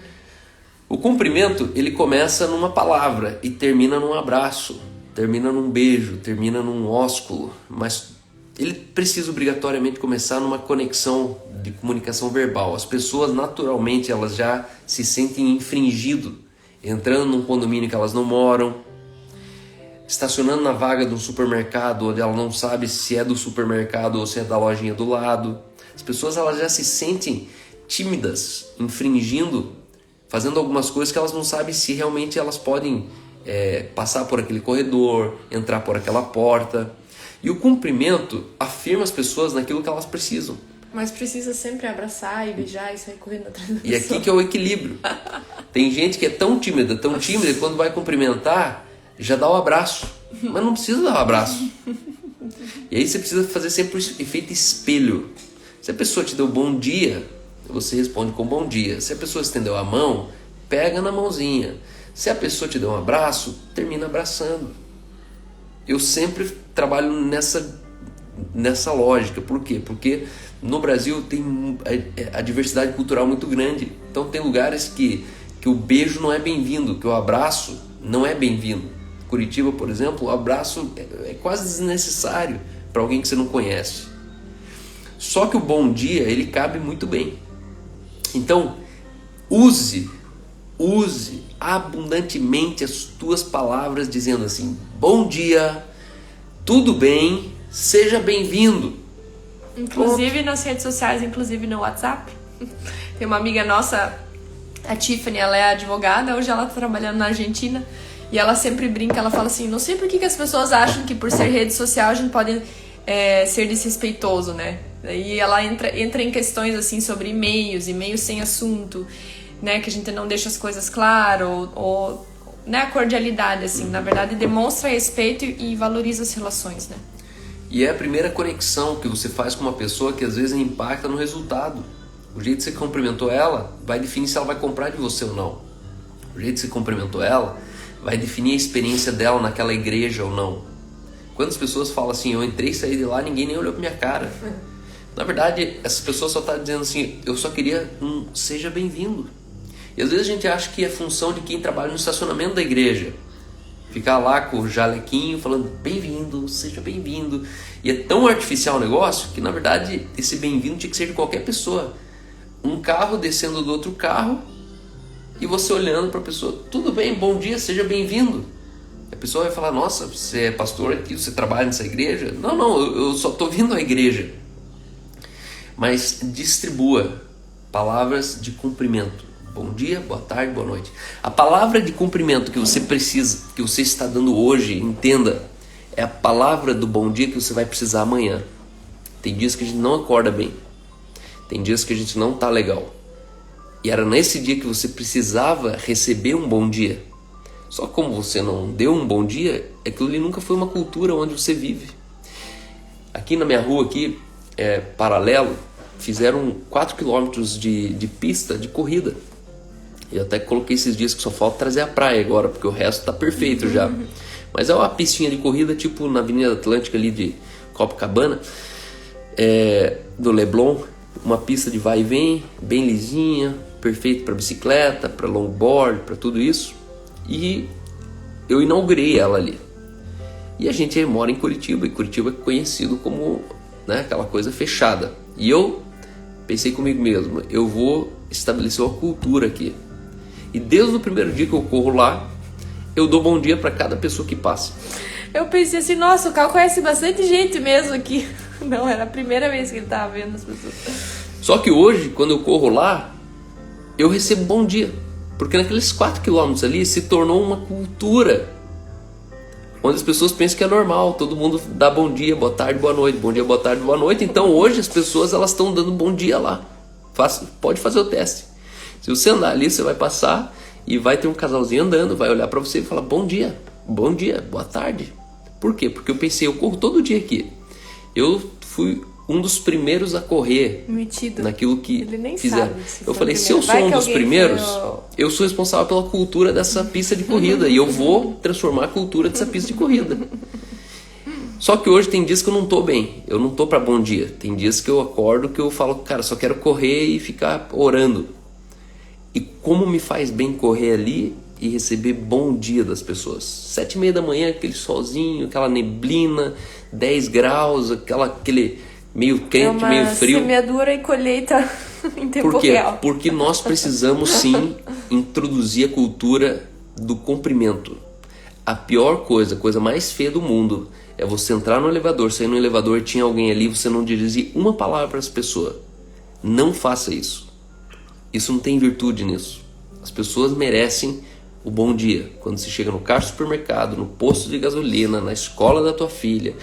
O cumprimento, ele começa numa palavra e termina num abraço, termina num beijo, termina num ósculo, mas ele precisa obrigatoriamente começar numa conexão de comunicação verbal. As pessoas, naturalmente, elas já se sentem infringido, entrando num condomínio que elas não moram, estacionando na vaga de um supermercado onde ela não sabe se é do supermercado ou se é da lojinha do lado. As pessoas, elas já se sentem tímidas, infringindo, fazendo algumas coisas que elas não sabem se realmente elas podem passar por aquele corredor, entrar por aquela porta. E o cumprimento afirma as pessoas naquilo que elas precisam. Mas precisa sempre abraçar e beijar e sair correndo atrás da E aqui que é o equilíbrio. Tem gente que é tão tímida, que quando vai cumprimentar, já dá o abraço. Mas não precisa dar o abraço. E aí você precisa fazer sempre o efeito espelho. Se a pessoa te deu bom dia, você responde com bom dia. Se a pessoa estendeu a mão, pega na mãozinha. Se a pessoa te deu um abraço, termina abraçando. Eu sempre trabalho nessa lógica. Por quê? Porque no Brasil tem a diversidade cultural muito grande. Então tem lugares que o beijo não é bem-vindo, que o abraço não é bem-vindo. Curitiba, por exemplo, o abraço é quase desnecessário para alguém que você não conhece. Só que o bom dia, ele cabe muito bem. Então, use abundantemente as tuas palavras dizendo assim: bom dia, tudo bem, seja bem-vindo. Inclusive nas redes sociais, inclusive no WhatsApp. Tem uma amiga nossa, a Tiffany, ela é advogada, hoje ela tá trabalhando na Argentina e ela sempre brinca, ela fala assim: não sei por que as pessoas acham que por ser rede social a gente pode ser desrespeitoso, né? E ela entra em questões assim sobre e-mails sem assunto, né? Que a gente não deixa as coisas claras, ou né, a cordialidade, assim. Na verdade, demonstra respeito e valoriza as relações, né? E é a primeira conexão que você faz com uma pessoa que às vezes impacta no resultado. O jeito que você cumprimentou ela vai definir se ela vai comprar de você ou não. O jeito que você cumprimentou ela vai definir a experiência dela naquela igreja ou não. Quantas pessoas falam assim: eu entrei e saí de lá, ninguém nem olhou pra minha cara. Na verdade, essas pessoas só estão dizendo assim: eu só queria seja bem-vindo. E às vezes a gente acha que é função de quem trabalha no estacionamento da igreja ficar lá com o jalequinho falando bem-vindo, seja bem-vindo. E é tão artificial o negócio que na verdade esse bem-vindo tinha que ser de qualquer pessoa. Um carro descendo do outro carro e você olhando para a pessoa: tudo bem, bom dia, seja bem-vindo. A pessoa vai falar: nossa, você é pastor aqui, você trabalha nessa igreja? Não, eu só estou vindo à igreja. Mas distribua palavras de cumprimento. Bom dia, boa tarde, boa noite. A palavra de cumprimento que você precisa, que você está dando hoje, entenda, é a palavra do bom dia que você vai precisar amanhã. Tem dias que a gente não acorda bem. Tem dias que a gente não está legal. E era nesse dia que você precisava receber um bom dia. Só que como você não deu um bom dia, aquilo ali nunca foi uma cultura onde você vive. Aqui na minha rua, aqui, paralelo, fizeram 4 km de pista de corrida. Eu até coloquei esses dias que só falta trazer a praia agora, porque o resto tá perfeito já. Mas é uma pistinha de corrida, tipo na Avenida Atlântica ali de Copacabana, do Leblon. Uma pista de vai e vem, bem lisinha, perfeito para bicicleta, para longboard, para tudo isso. E eu inaugurei ela ali. E a gente mora em Curitiba, e Curitiba é conhecido como, né, aquela coisa fechada. E eu pensei comigo mesmo: eu vou estabelecer uma cultura aqui. E desde o primeiro dia que eu corro lá, eu dou bom dia para cada pessoa que passa. Eu pensei assim: nossa, o Cal conhece bastante gente mesmo aqui. Não, era a primeira vez que ele tava vendo as pessoas. Só que hoje, quando eu corro lá, eu recebo bom dia. Porque naqueles 4 quilômetros ali se tornou uma cultura onde as pessoas pensam que é normal, todo mundo dá bom dia, boa tarde, boa noite, bom dia, boa tarde, boa noite. Então hoje as pessoas elas estão dando bom dia lá. Pode fazer o teste. Se você andar ali, você vai passar e vai ter um casalzinho andando, vai olhar pra você e falar bom dia, boa tarde. Por quê? Porque eu pensei, eu corro todo dia aqui. Eu fui um dos primeiros a correr Metido. naquilo que Ele nem fizeram. sabe se Eu foi falei, o se eu primeiro. sou Vai um que dos alguém primeiros, foi o- eu sou responsável pela cultura dessa pista de corrida e eu vou transformar a cultura dessa pista de corrida. Só que hoje tem dias que eu não tô bem, eu não tô pra bom dia. Tem dias que eu acordo que eu falo, cara, só quero correr e ficar orando. E como me faz bem correr ali e receber bom dia das pessoas. 7:30 da manhã, aquele solzinho, aquela neblina, 10 graus, aquele meio quente, meio frio. Semeadura e colheita em tempo Por quê? real. Porque nós precisamos sim introduzir a cultura do cumprimento. A pior coisa, a coisa mais feia do mundo é você entrar no elevador, sair no elevador, tinha alguém ali, você não dirigir uma palavra para essa pessoa. Não faça isso. Isso não tem virtude nisso. As pessoas merecem o bom dia. Quando você chega no caixa do supermercado, no posto de gasolina, na escola da tua filha,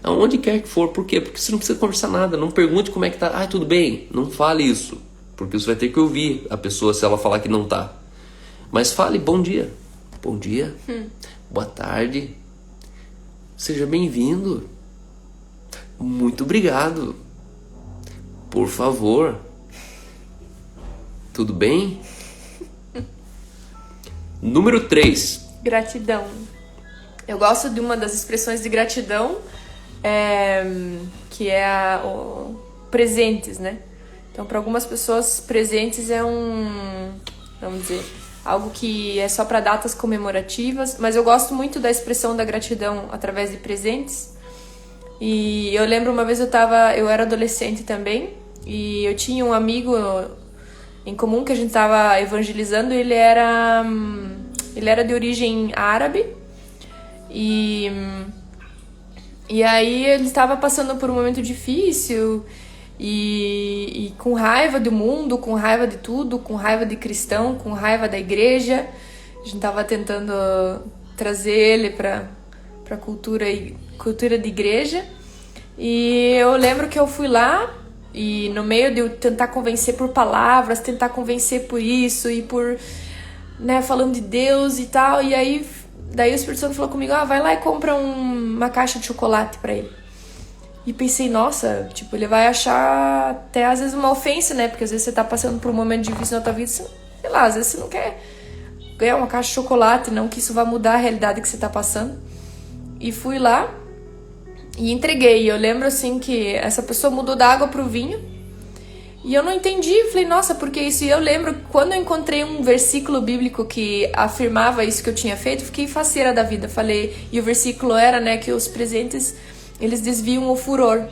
aonde quer que for. Por quê? Porque você não precisa conversar nada. Não pergunte como é que tá. Ah, tudo bem. Não fale isso. Porque você vai ter que ouvir a pessoa se ela falar que não tá. Mas fale bom dia. Bom dia. Boa tarde. Seja bem-vindo. Muito obrigado. Por favor. Tudo bem? Número 3. Gratidão. Eu gosto de uma das expressões de gratidão, que é presentes, né? Então, para algumas pessoas, presentes é vamos dizer, algo que é só para datas comemorativas, mas eu gosto muito da expressão da gratidão através de presentes. E eu lembro uma vez eu era adolescente também, e eu tinha um amigo em comum que a gente estava evangelizando. Ele era de origem árabe e aí ele estava passando por um momento difícil e com raiva do mundo, com raiva de tudo, com raiva de cristão, com raiva da igreja. A gente estava tentando trazer ele para cultura de igreja. E eu lembro que eu fui lá e no meio de eu tentar convencer por palavras, tentar convencer por isso e por, né, falando de Deus e tal, e aí daí o Espírito Santo falou comigo, vai lá e compra uma caixa de chocolate pra ele. E pensei, nossa, tipo, ele vai achar até às vezes uma ofensa, né, porque às vezes você tá passando por um momento difícil na tua vida, sei lá, às vezes você não quer ganhar uma caixa de chocolate, não que isso vai mudar a realidade que você tá passando. E fui lá e entreguei. Eu lembro assim que essa pessoa mudou da água pro vinho e eu não entendi. Falei, nossa, por que isso? E eu lembro quando eu encontrei um versículo bíblico que afirmava isso que eu tinha feito, fiquei faceira da vida. Falei, e o versículo era, né, que os presentes eles desviam o furor,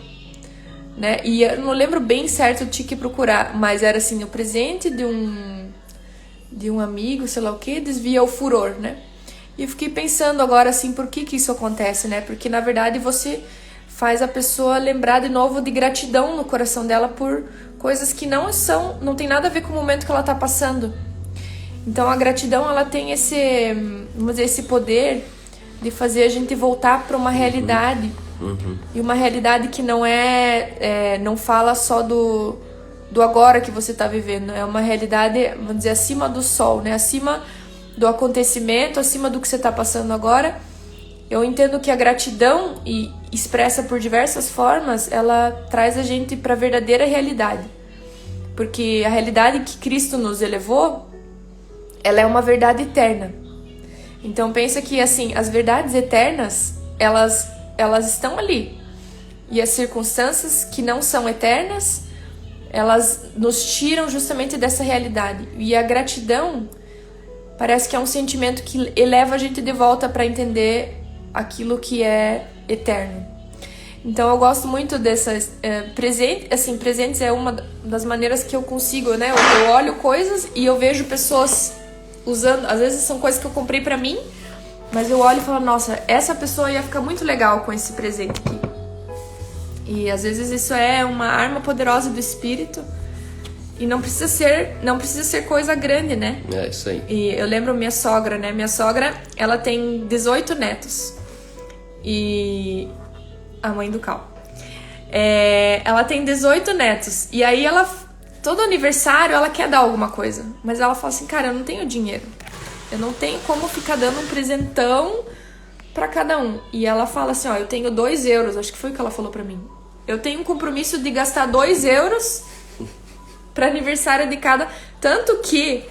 né? E eu não lembro bem certo, eu tinha que procurar, mas era assim, o presente de um amigo, sei lá o que, desvia o furor, né? E eu fiquei pensando agora assim, por que isso acontece, né? Porque na verdade você faz a pessoa lembrar de novo de gratidão no coração dela por coisas que não tem nada a ver com o momento que ela tá passando. Então a gratidão, ela tem vamos dizer, esse poder de fazer a gente voltar para uma realidade. E uma realidade que não fala só do agora que você tá vivendo. É uma realidade, vamos dizer, acima do sol, né? Acima do acontecimento, acima do que você tá passando agora. Eu entendo que a gratidão, e expressa por diversas formas, ela traz a gente para a verdadeira realidade. Porque a realidade que Cristo nos elevou, ela é uma verdade eterna. Então pensa que assim, as verdades eternas, elas estão ali. E as circunstâncias que não são eternas, elas nos tiram justamente dessa realidade. E a gratidão parece que é um sentimento que eleva a gente de volta para entender aquilo que é eterno. Então eu gosto muito dessas presentes é uma das maneiras que eu consigo, né? Eu olho coisas e eu vejo pessoas usando, às vezes são coisas que eu comprei para mim, mas eu olho e falo, nossa, essa pessoa ia ficar muito legal com esse presente aqui. E às vezes isso é uma arma poderosa do Espírito. E não precisa ser coisa grande, né? É isso aí. E eu lembro minha sogra, né? Minha sogra, ela tem 18 netos. E a mãe do Cal. Ela tem 18 netos. E aí todo aniversário ela quer dar alguma coisa. Mas ela fala assim, cara, eu não tenho dinheiro. Eu não tenho como ficar dando um presentão pra cada um. E ela fala assim, ó, eu tenho 2 euros, acho que foi o que ela falou pra mim. Eu tenho um compromisso de gastar 2 euros pra aniversário de cada... Tanto que,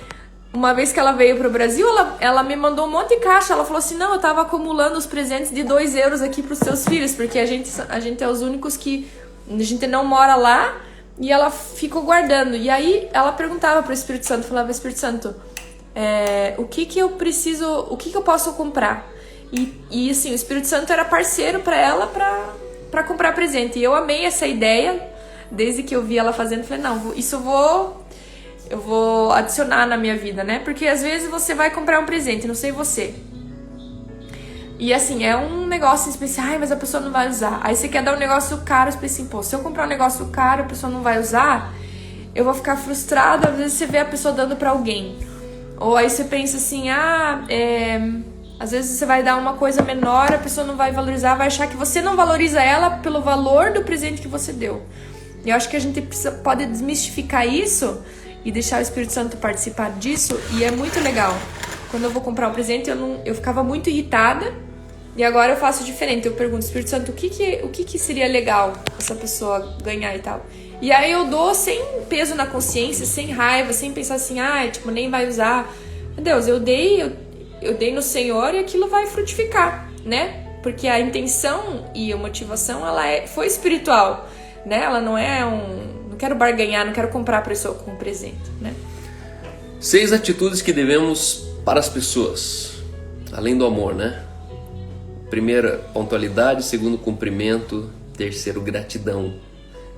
uma vez que ela veio pro Brasil, ela me mandou um monte de caixa. Ela falou assim, não, eu tava acumulando os presentes de 2 euros aqui pros seus filhos, porque a gente é os únicos que... A gente não mora lá, e ela ficou guardando. E aí, ela perguntava pro Espírito Santo, falava, Espírito Santo, o que eu preciso... O que eu posso comprar? E assim, o Espírito Santo era parceiro pra ela pra comprar presente. E eu amei essa ideia, desde que eu vi ela fazendo. Falei, não, isso eu vou adicionar na minha vida, né? Porque às vezes você vai comprar um presente, não sei você. E assim, é um negócio especial, mas a pessoa não vai usar. Aí você quer dar um negócio caro, você pensa assim, pô, se eu comprar um negócio caro, a pessoa não vai usar, eu vou ficar frustrada. Às vezes você vê a pessoa dando pra alguém. Ou aí você pensa assim, às vezes você vai dar uma coisa menor, a pessoa não vai valorizar, vai achar que você não valoriza ela pelo valor do presente que você deu. E eu acho que a gente pode desmistificar isso e deixar o Espírito Santo participar disso, e é muito legal. Quando eu vou comprar um presente, eu ficava muito irritada, e agora eu faço diferente. Eu pergunto, Espírito Santo, o que seria legal essa pessoa ganhar e tal? E aí eu dou sem peso na consciência, sem raiva, sem pensar assim, nem vai usar. Meu Deus, eu dei no Senhor e aquilo vai frutificar, né? Porque a intenção e a motivação, foi espiritual, né? Ela não é não quero barganhar, não quero comprar a pessoa com um presente, né? 6 atitudes que devemos para as pessoas, além do amor, né? Primeira, pontualidade. Segundo, cumprimento. Terceiro, gratidão.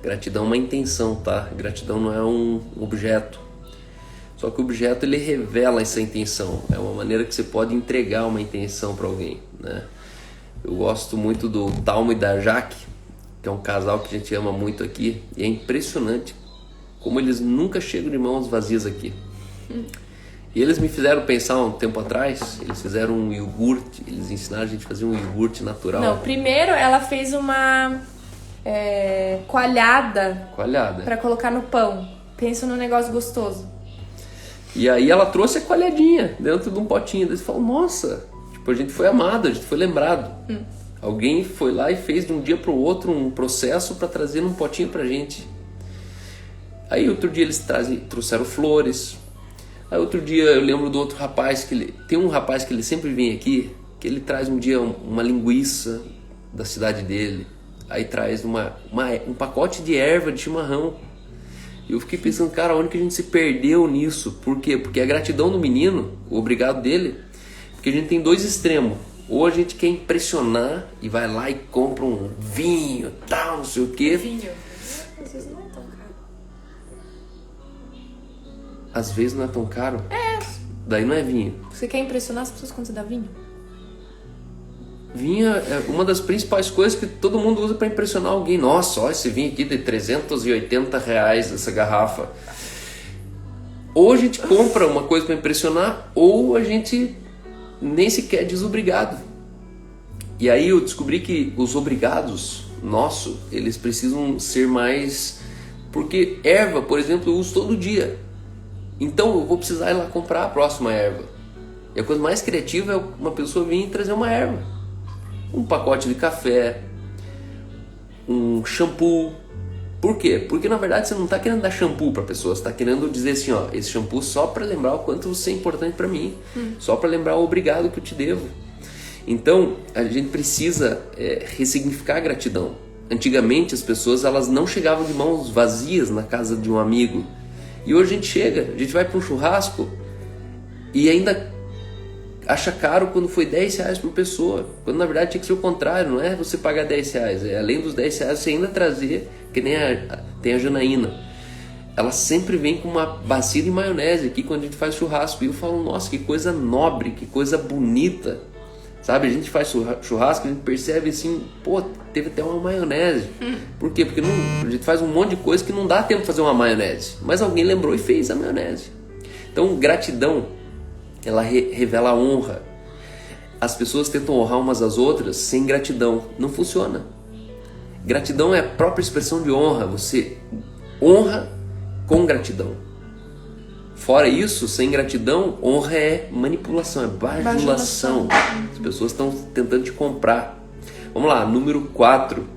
Gratidão é uma intenção, tá? Gratidão não é um objeto. Só que o objeto, ele revela essa intenção. É uma maneira que você pode entregar uma intenção para alguém, né? Eu gosto muito do Talmo e da Jaque, que é um casal que a gente ama muito aqui. E é impressionante como eles nunca chegam de mãos vazias aqui. E eles me fizeram pensar um tempo atrás, eles fizeram um iogurte, eles ensinaram a gente a fazer um iogurte natural. Não, primeiro ela fez uma coalhada para colocar no pão. Pensa num negócio gostoso. E aí ela trouxe a coalhadinha dentro de um potinho. Daí você falou, nossa, tipo, a gente foi amado, a gente foi lembrado. Alguém foi lá e fez de um dia para o outro um processo para trazer num potinho pra gente. Aí outro dia eles trouxeram flores. Aí outro dia eu lembro do outro rapaz, tem um rapaz que ele sempre vem aqui, que ele traz um dia uma linguiça da cidade dele. Aí traz um pacote de erva de chimarrão. E eu fiquei pensando, cara, onde que a gente se perdeu nisso? Por quê? Porque a gratidão do menino, o obrigado dele, porque a gente tem 2 extremos. Ou a gente quer impressionar e vai lá e compra um vinho, tal, não sei o quê. Vinho. Às vezes não é tão caro. Às vezes não é tão caro? Daí não é vinho. Você quer impressionar as pessoas quando você dá vinho? Vinho é uma das principais coisas que todo mundo usa para impressionar alguém. Nossa, olha esse vinho aqui de R$380 essa garrafa. Ou a gente compra uma coisa para impressionar, ou a gente nem sequer diz obrigado. E aí eu descobri que os obrigados eles precisam ser mais... Porque erva, por exemplo, eu uso todo dia. Então eu vou precisar ir lá comprar a próxima erva. E a coisa mais criativa é uma pessoa vir e trazer uma erva. Um pacote de café, um shampoo. Por quê? Porque na verdade você não está querendo dar shampoo para a pessoa, você está querendo dizer assim, ó, esse shampoo só para lembrar o quanto você é importante para mim, só para lembrar o obrigado que eu te devo. Então a gente precisa ressignificar a gratidão. Antigamente as pessoas elas não chegavam de mãos vazias na casa de um amigo. E hoje a gente vai para um churrasco e ainda acha caro quando foi R$10 por pessoa. Quando na verdade tinha que ser o contrário, não é você pagar R$10. Além dos R$10 você ainda trazer, que nem tem a Janaína. Ela sempre vem com uma bacia de maionese aqui quando a gente faz churrasco. E eu falo, nossa, que coisa nobre, que coisa bonita. Sabe, a gente faz churrasco, a gente percebe assim, pô, teve até uma maionese. Por quê? Porque a gente faz um monte de coisa que não dá tempo de fazer uma maionese. Mas alguém lembrou e fez a maionese. Então, gratidão, ela revela a honra. As pessoas tentam honrar umas às outras sem gratidão. Não funciona. Gratidão é a própria expressão de honra. Você honra com gratidão. Fora isso, sem gratidão, honra é manipulação, é bajulação. As pessoas estão tentando te comprar. Vamos lá, número 4,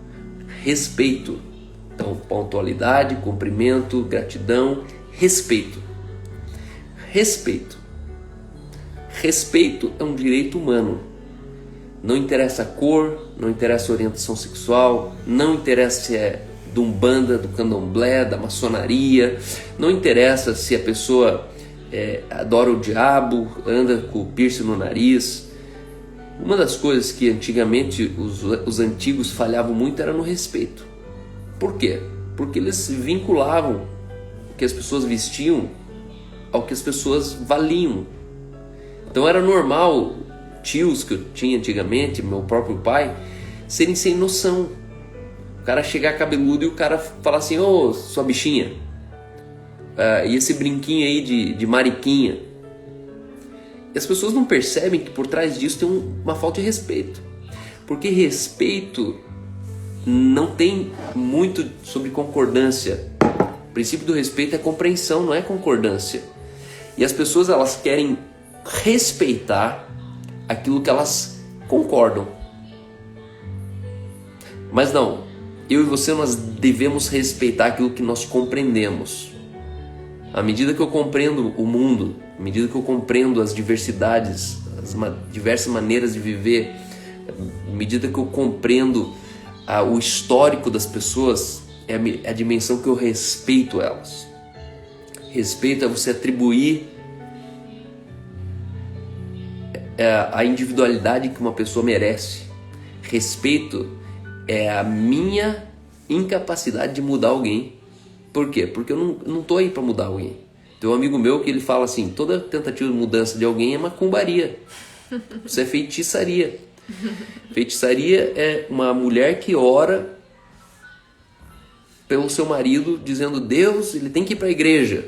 respeito. Então, pontualidade, cumprimento, gratidão, respeito. Respeito. Respeito é um direito humano. Não interessa a cor, não interessa a orientação sexual, não interessa se é do Umbanda, do Candomblé, da maçonaria, não interessa se a pessoa adora o diabo, anda com o piercing no nariz. Uma das coisas que antigamente os antigos falhavam muito era no respeito. Por quê? Porque eles vinculavam o que as pessoas vestiam ao que as pessoas valiam. Então era normal tios que eu tinha antigamente, meu próprio pai, serem sem noção. O cara chegar cabeludo e o cara falar assim: ô, sua bichinha, e esse brinquinho aí de mariquinha. E as pessoas não percebem que por trás disso tem uma falta de respeito. Porque respeito não tem muito sobre concordância. O princípio do respeito é compreensão, não é concordância. E as pessoas, elas querem respeitar aquilo que elas concordam. Mas não, eu e você, nós devemos respeitar aquilo que nós compreendemos. À medida que eu compreendo o mundo, à medida que eu compreendo as diversidades, as diversas maneiras de viver, à medida que eu compreendo o histórico das pessoas, é a dimensão que eu respeito elas. Respeito é você atribuir a individualidade que uma pessoa merece. Respeito é a minha incapacidade de mudar alguém. Por quê? Porque eu não tô aí para mudar alguém. Tem um amigo meu que ele fala assim: toda tentativa de mudança de alguém é macumbaria. Isso é feitiçaria. Feitiçaria é uma mulher que ora pelo seu marido, dizendo: Deus, ele tem que ir para a igreja.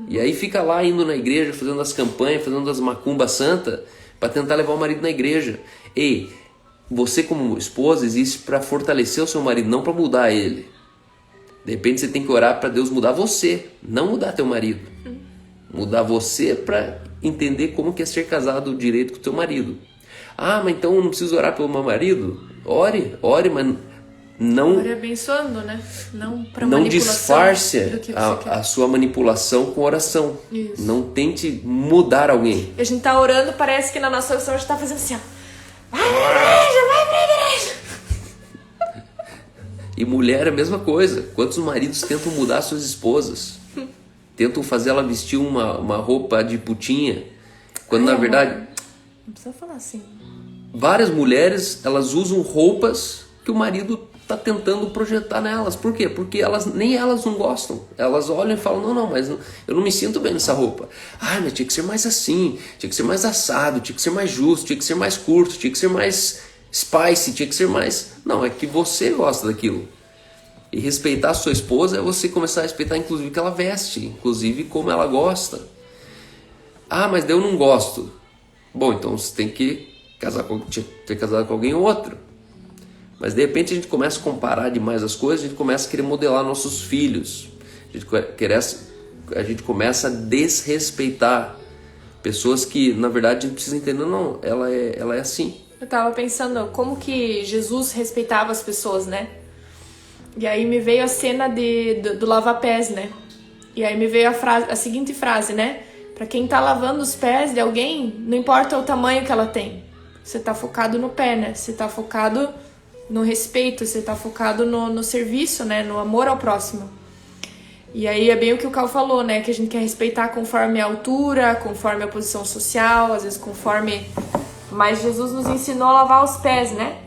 E aí fica lá indo na igreja, fazendo as campanhas, fazendo as macumbas santas, para tentar levar o marido na igreja. Ei, você como esposa existe para fortalecer o seu marido, não para mudar ele. De repente você tem que orar para Deus mudar você, não mudar teu marido. Mudar você para entender como que é ser casado direito com teu marido. Ah, mas então eu não preciso orar pelo meu marido? Ore, mas não... Ore abençoando, né? Não para não manipulação. disfarce Do que você quer. a sua manipulação com oração. Isso. Não tente mudar alguém. E a gente tá orando, parece que na nossa oração a gente tá fazendo assim, ó. Vai pra igreja, vai pra igreja. E mulher é a mesma coisa. Quantos maridos tentam mudar suas esposas? Tentam fazer ela vestir uma roupa de putinha, quando na verdade... Não precisa falar assim. Várias mulheres, elas usam roupas que o marido está tentando projetar nelas. Por quê? Porque nem elas não gostam. Elas olham e falam: não, mas eu não me sinto bem nessa roupa. Ah, mas tinha que ser mais assim, tinha que ser mais assado, tinha que ser mais justo, tinha que ser mais curto, tinha que ser mais spicy, tinha que ser mais... Não, é que você gosta daquilo. E respeitar a sua esposa é você começar a respeitar inclusive o que ela veste, inclusive como ela gosta. Ah, mas daí eu não gosto. Bom, então você tem que ter casado com alguém ou outro. Mas de repente a gente começa a comparar demais as coisas, a gente começa a querer modelar nossos filhos. A gente começa a desrespeitar pessoas que, na verdade, a gente precisa entender: não, ela é assim. Eu tava pensando como que Jesus respeitava as pessoas, né? E aí me veio a cena do lava-pés, né? E aí me veio a seguinte frase, né? Pra quem tá lavando os pés de alguém, não importa o tamanho que ela tem. Você tá focado no pé, né? Você tá focado no respeito, você tá focado no serviço, né? No amor ao próximo. E aí é bem o que o Cal falou, né? Que a gente quer respeitar conforme a altura, conforme a posição social, às vezes conforme... Mas Jesus nos ensinou a lavar os pés, né?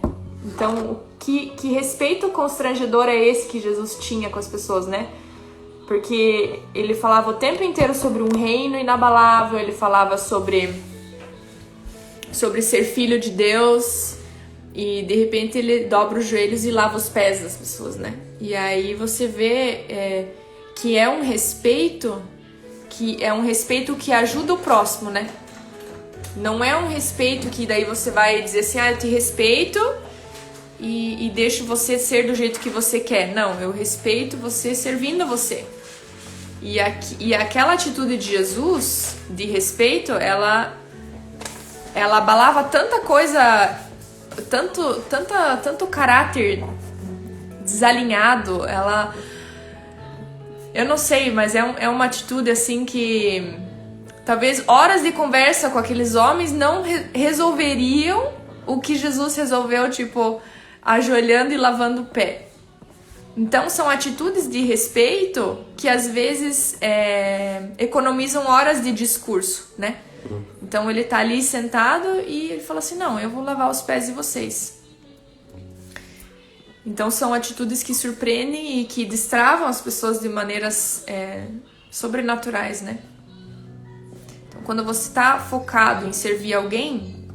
Então, que respeito constrangedor é esse que Jesus tinha com as pessoas, né? Porque ele falava o tempo inteiro sobre um reino inabalável, ele falava sobre ser filho de Deus, e de repente ele dobra os joelhos e lava os pés das pessoas, né? E aí você vê que é um respeito que ajuda o próximo, né? Não é um respeito que daí você vai dizer assim: eu te respeito e deixo você ser do jeito que você quer. Não, eu respeito você servindo a você. E aquela atitude de Jesus, de respeito, ela abalava tanta coisa, tanto caráter desalinhado. Eu não sei, mas é uma atitude assim que talvez horas de conversa com aqueles homens não resolveriam o que Jesus resolveu, tipo, ajoelhando e lavando o pé. Então são atitudes de respeito que às vezes economizam horas de discurso, né? Então ele tá ali sentado e ele fala assim, não, eu vou lavar os pés de vocês. Então são atitudes que surpreendem e que destravam as pessoas de maneiras sobrenaturais, né? Então quando você está focado em servir alguém,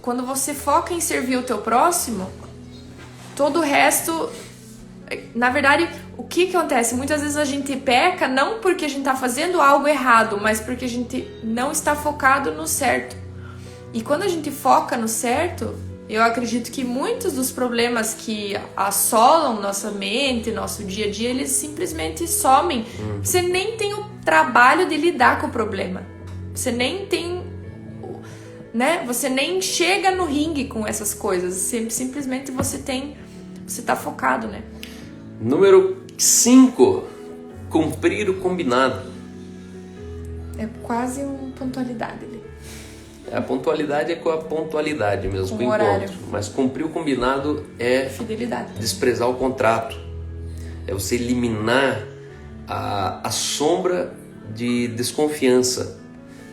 quando você foca em servir o teu próximo, todo o resto... Na verdade, o que acontece? Muitas vezes a gente peca não porque a gente está fazendo algo errado, mas porque a gente não está focado no certo. E quando a gente foca no certo, eu acredito que muitos dos problemas que assolam nossa mente, nosso dia a dia, eles simplesmente somem. Você nem tem o trabalho de lidar com o problema. Você nem tem... né? Você nem chega no ringue com essas coisas. Simplesmente você tá focado, né? Número 5. Cumprir o combinado. É quase uma pontualidade ali. A pontualidade é com a pontualidade mesmo, com o horário. encontro. Mas cumprir o combinado é Fidelidade. desprezar o contrato. É você eliminar a sombra de desconfiança.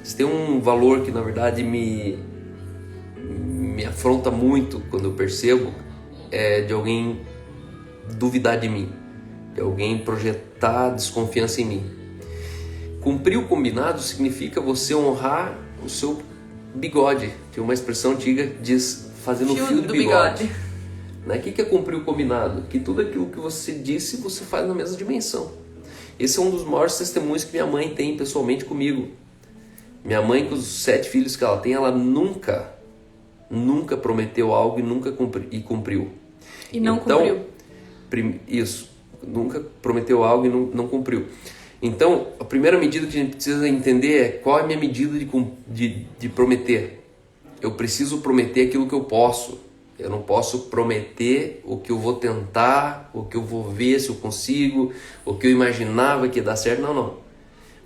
Se tem um valor que na verdade me afronta muito quando eu percebo, é de alguém duvidar de mim, de alguém projetar desconfiança em mim. Cumprir o combinado significa você honrar o seu bigode. Tem uma expressão antiga que diz fazendo fio do bigode. Né? O que é cumprir o combinado? Que tudo aquilo que você disse, você faz na mesma dimensão. Esse é um dos maiores testemunhos que minha mãe tem pessoalmente comigo. Minha mãe, com os 7 filhos que ela tem, ela nunca prometeu algo e cumpriu. E não cumpriu. Isso, nunca prometeu algo e não cumpriu. Então, a primeira medida que a gente precisa entender é qual é a minha medida de prometer. Eu preciso prometer aquilo que eu posso. Eu não posso prometer o que eu vou tentar, o que eu vou ver se eu consigo, o que eu imaginava que ia dar certo. Não.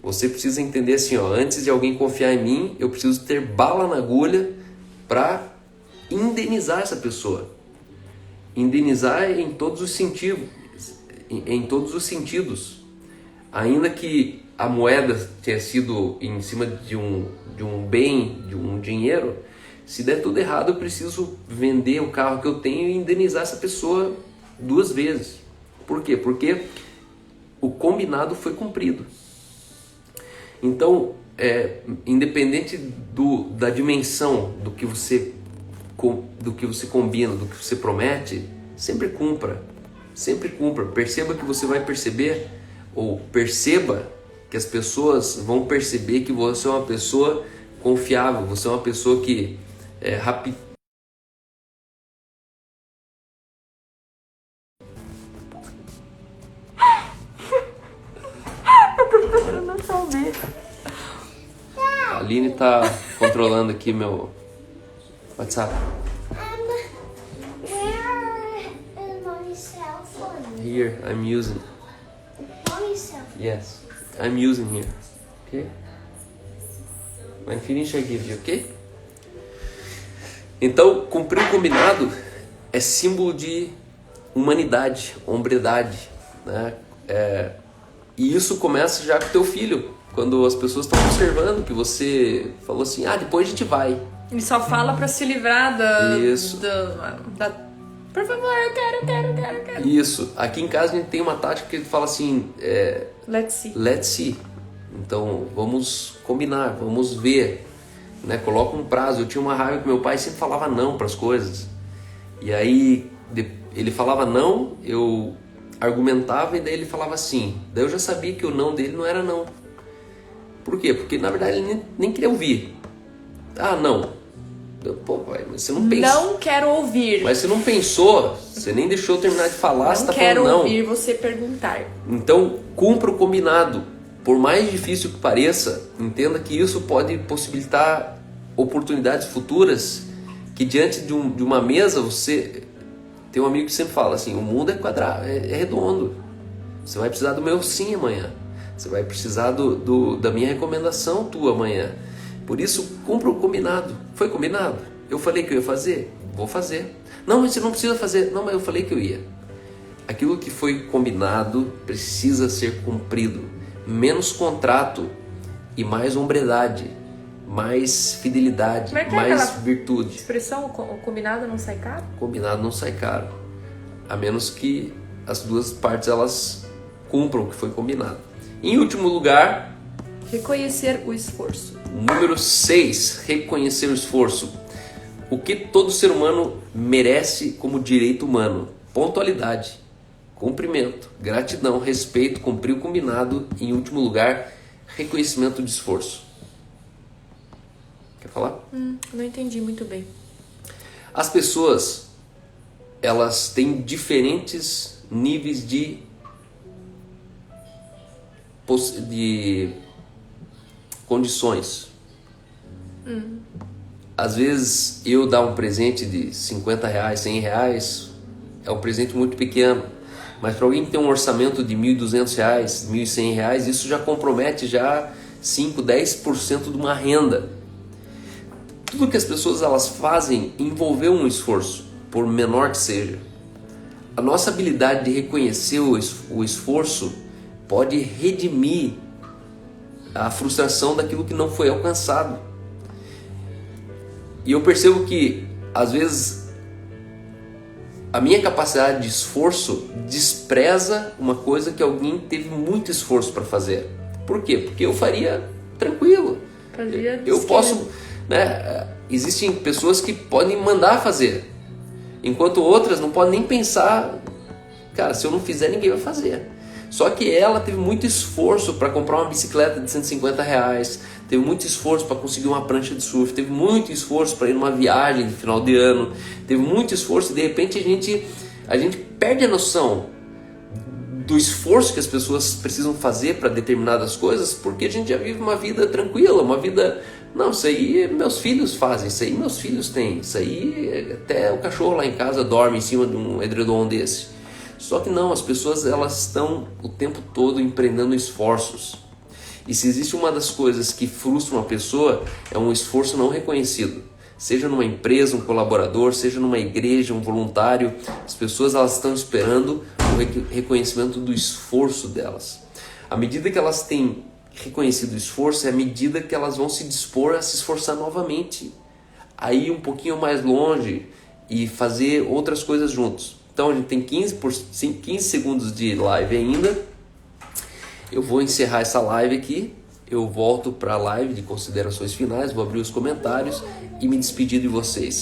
Você precisa entender assim, antes de alguém confiar em mim, eu preciso ter bala na agulha para indenizar essa pessoa. Indenizar em todos os sentidos. Ainda que a moeda tenha sido em cima de um bem, de um dinheiro, se der tudo errado, eu preciso vender o carro que eu tenho e indenizar essa pessoa 2 vezes. Por quê? Porque o combinado foi cumprido. Então, independente da dimensão do que você combina, do que você promete, sempre cumpra. Perceba que você vai perceber, ou perceba que as pessoas vão perceber que você é uma pessoa confiável, você é uma pessoa que é rápida. Eu tô tentando saber. A Aline tá controlando aqui meu WhatsApp. Where is mommy's cell phone? Here, I'm using. Mommy's cell phone. Yes, I'm using here. Okay? When finish I give you, ok? Então, cumprir o combinado é símbolo de humanidade, hombridade, né? E isso começa já com teu filho, quando as pessoas estão observando que você falou assim, depois a gente vai. Ele só fala pra se livrar Isso. Por favor, eu quero. Isso. Aqui em casa a gente tem uma tática que ele fala assim, Let's see. Então, vamos combinar, vamos ver, né? Coloca um prazo. Eu tinha uma raiva que meu pai sempre falava não para as coisas. E aí ele falava não, eu argumentava e daí ele falava sim. Daí eu já sabia que o não dele não era não. Por quê? Porque na verdade ele nem queria ouvir. Não. Pô, pai, mas você não pensou. Não quero ouvir. Mas você não pensou, você nem deixou eu terminar de falar, você Não tá quero falando não. ouvir você perguntar. Então, cumpra o combinado. Por mais difícil que pareça, entenda que isso pode possibilitar oportunidades futuras que diante de uma mesa você... Tem um amigo que sempre fala assim, o mundo é quadrado, é redondo. Você vai precisar do meu sim amanhã. Você vai precisar da minha recomendação tua amanhã. Por isso, cumpra o combinado. Foi combinado? Eu falei que eu ia fazer? Vou fazer. Não, mas você não precisa fazer. Não, mas eu falei que eu ia. Aquilo que foi combinado precisa ser cumprido. Menos contrato e mais hombridade, mais fidelidade, Mas tem mais aquela virtude. Expressão, o combinado não sai caro? Combinado não sai caro, a menos que as duas partes elas cumpram o que foi combinado. Em último lugar, Reconhecer o esforço. número 6, reconhecer o esforço. O que todo ser humano merece como direito humano? Pontualidade, cumprimento, gratidão, respeito, cumprir o combinado. Em último lugar, reconhecimento de esforço. Quer falar? Não entendi muito bem. As pessoas, elas têm diferentes níveis de condições. Às vezes eu dar um presente de 50 reais, 100 reais é um presente muito pequeno, mas para alguém que tem um orçamento de 1.200 reais, 1.100 reais, isso já compromete já 5, 10% de uma renda. Tudo que as pessoas elas fazem envolveu um esforço, por menor que seja. A nossa habilidade de reconhecer o esforço pode redimir a frustração daquilo que não foi alcançado. E eu percebo que, às vezes, a minha capacidade de esforço despreza uma coisa que alguém teve muito esforço para fazer. Por quê? Porque eu faria tranquilo. Eu posso... Né? Existem pessoas que podem mandar fazer, enquanto outras não podem nem pensar. Cara, se eu não fizer, ninguém vai fazer. Só que ela teve muito esforço para comprar uma bicicleta de 150 reais, teve muito esforço para conseguir uma prancha de surf, teve muito esforço para ir numa viagem no final de ano, teve muito esforço e de repente a gente perde a noção do esforço que as pessoas precisam fazer para determinadas coisas, porque a gente já vive uma vida tranquila, uma vida... Não, isso aí meus filhos fazem, isso aí meus filhos têm, isso aí até o cachorro lá em casa dorme em cima de um edredom desse. Só que não, as pessoas elas estão o tempo todo empreendendo esforços. E se existe uma das coisas que frustra uma pessoa, é um esforço não reconhecido. Seja numa empresa, um colaborador, seja numa igreja, um voluntário, as pessoas elas estão esperando o reconhecimento do esforço delas. À medida que elas têm reconhecido o esforço, é à medida que elas vão se dispor a se esforçar novamente, a ir um pouquinho mais longe e fazer outras coisas juntos. Então a gente tem 15 segundos de live ainda. Eu vou encerrar essa live aqui. Eu volto para a live de considerações finais, vou abrir os comentários e me despedir de vocês.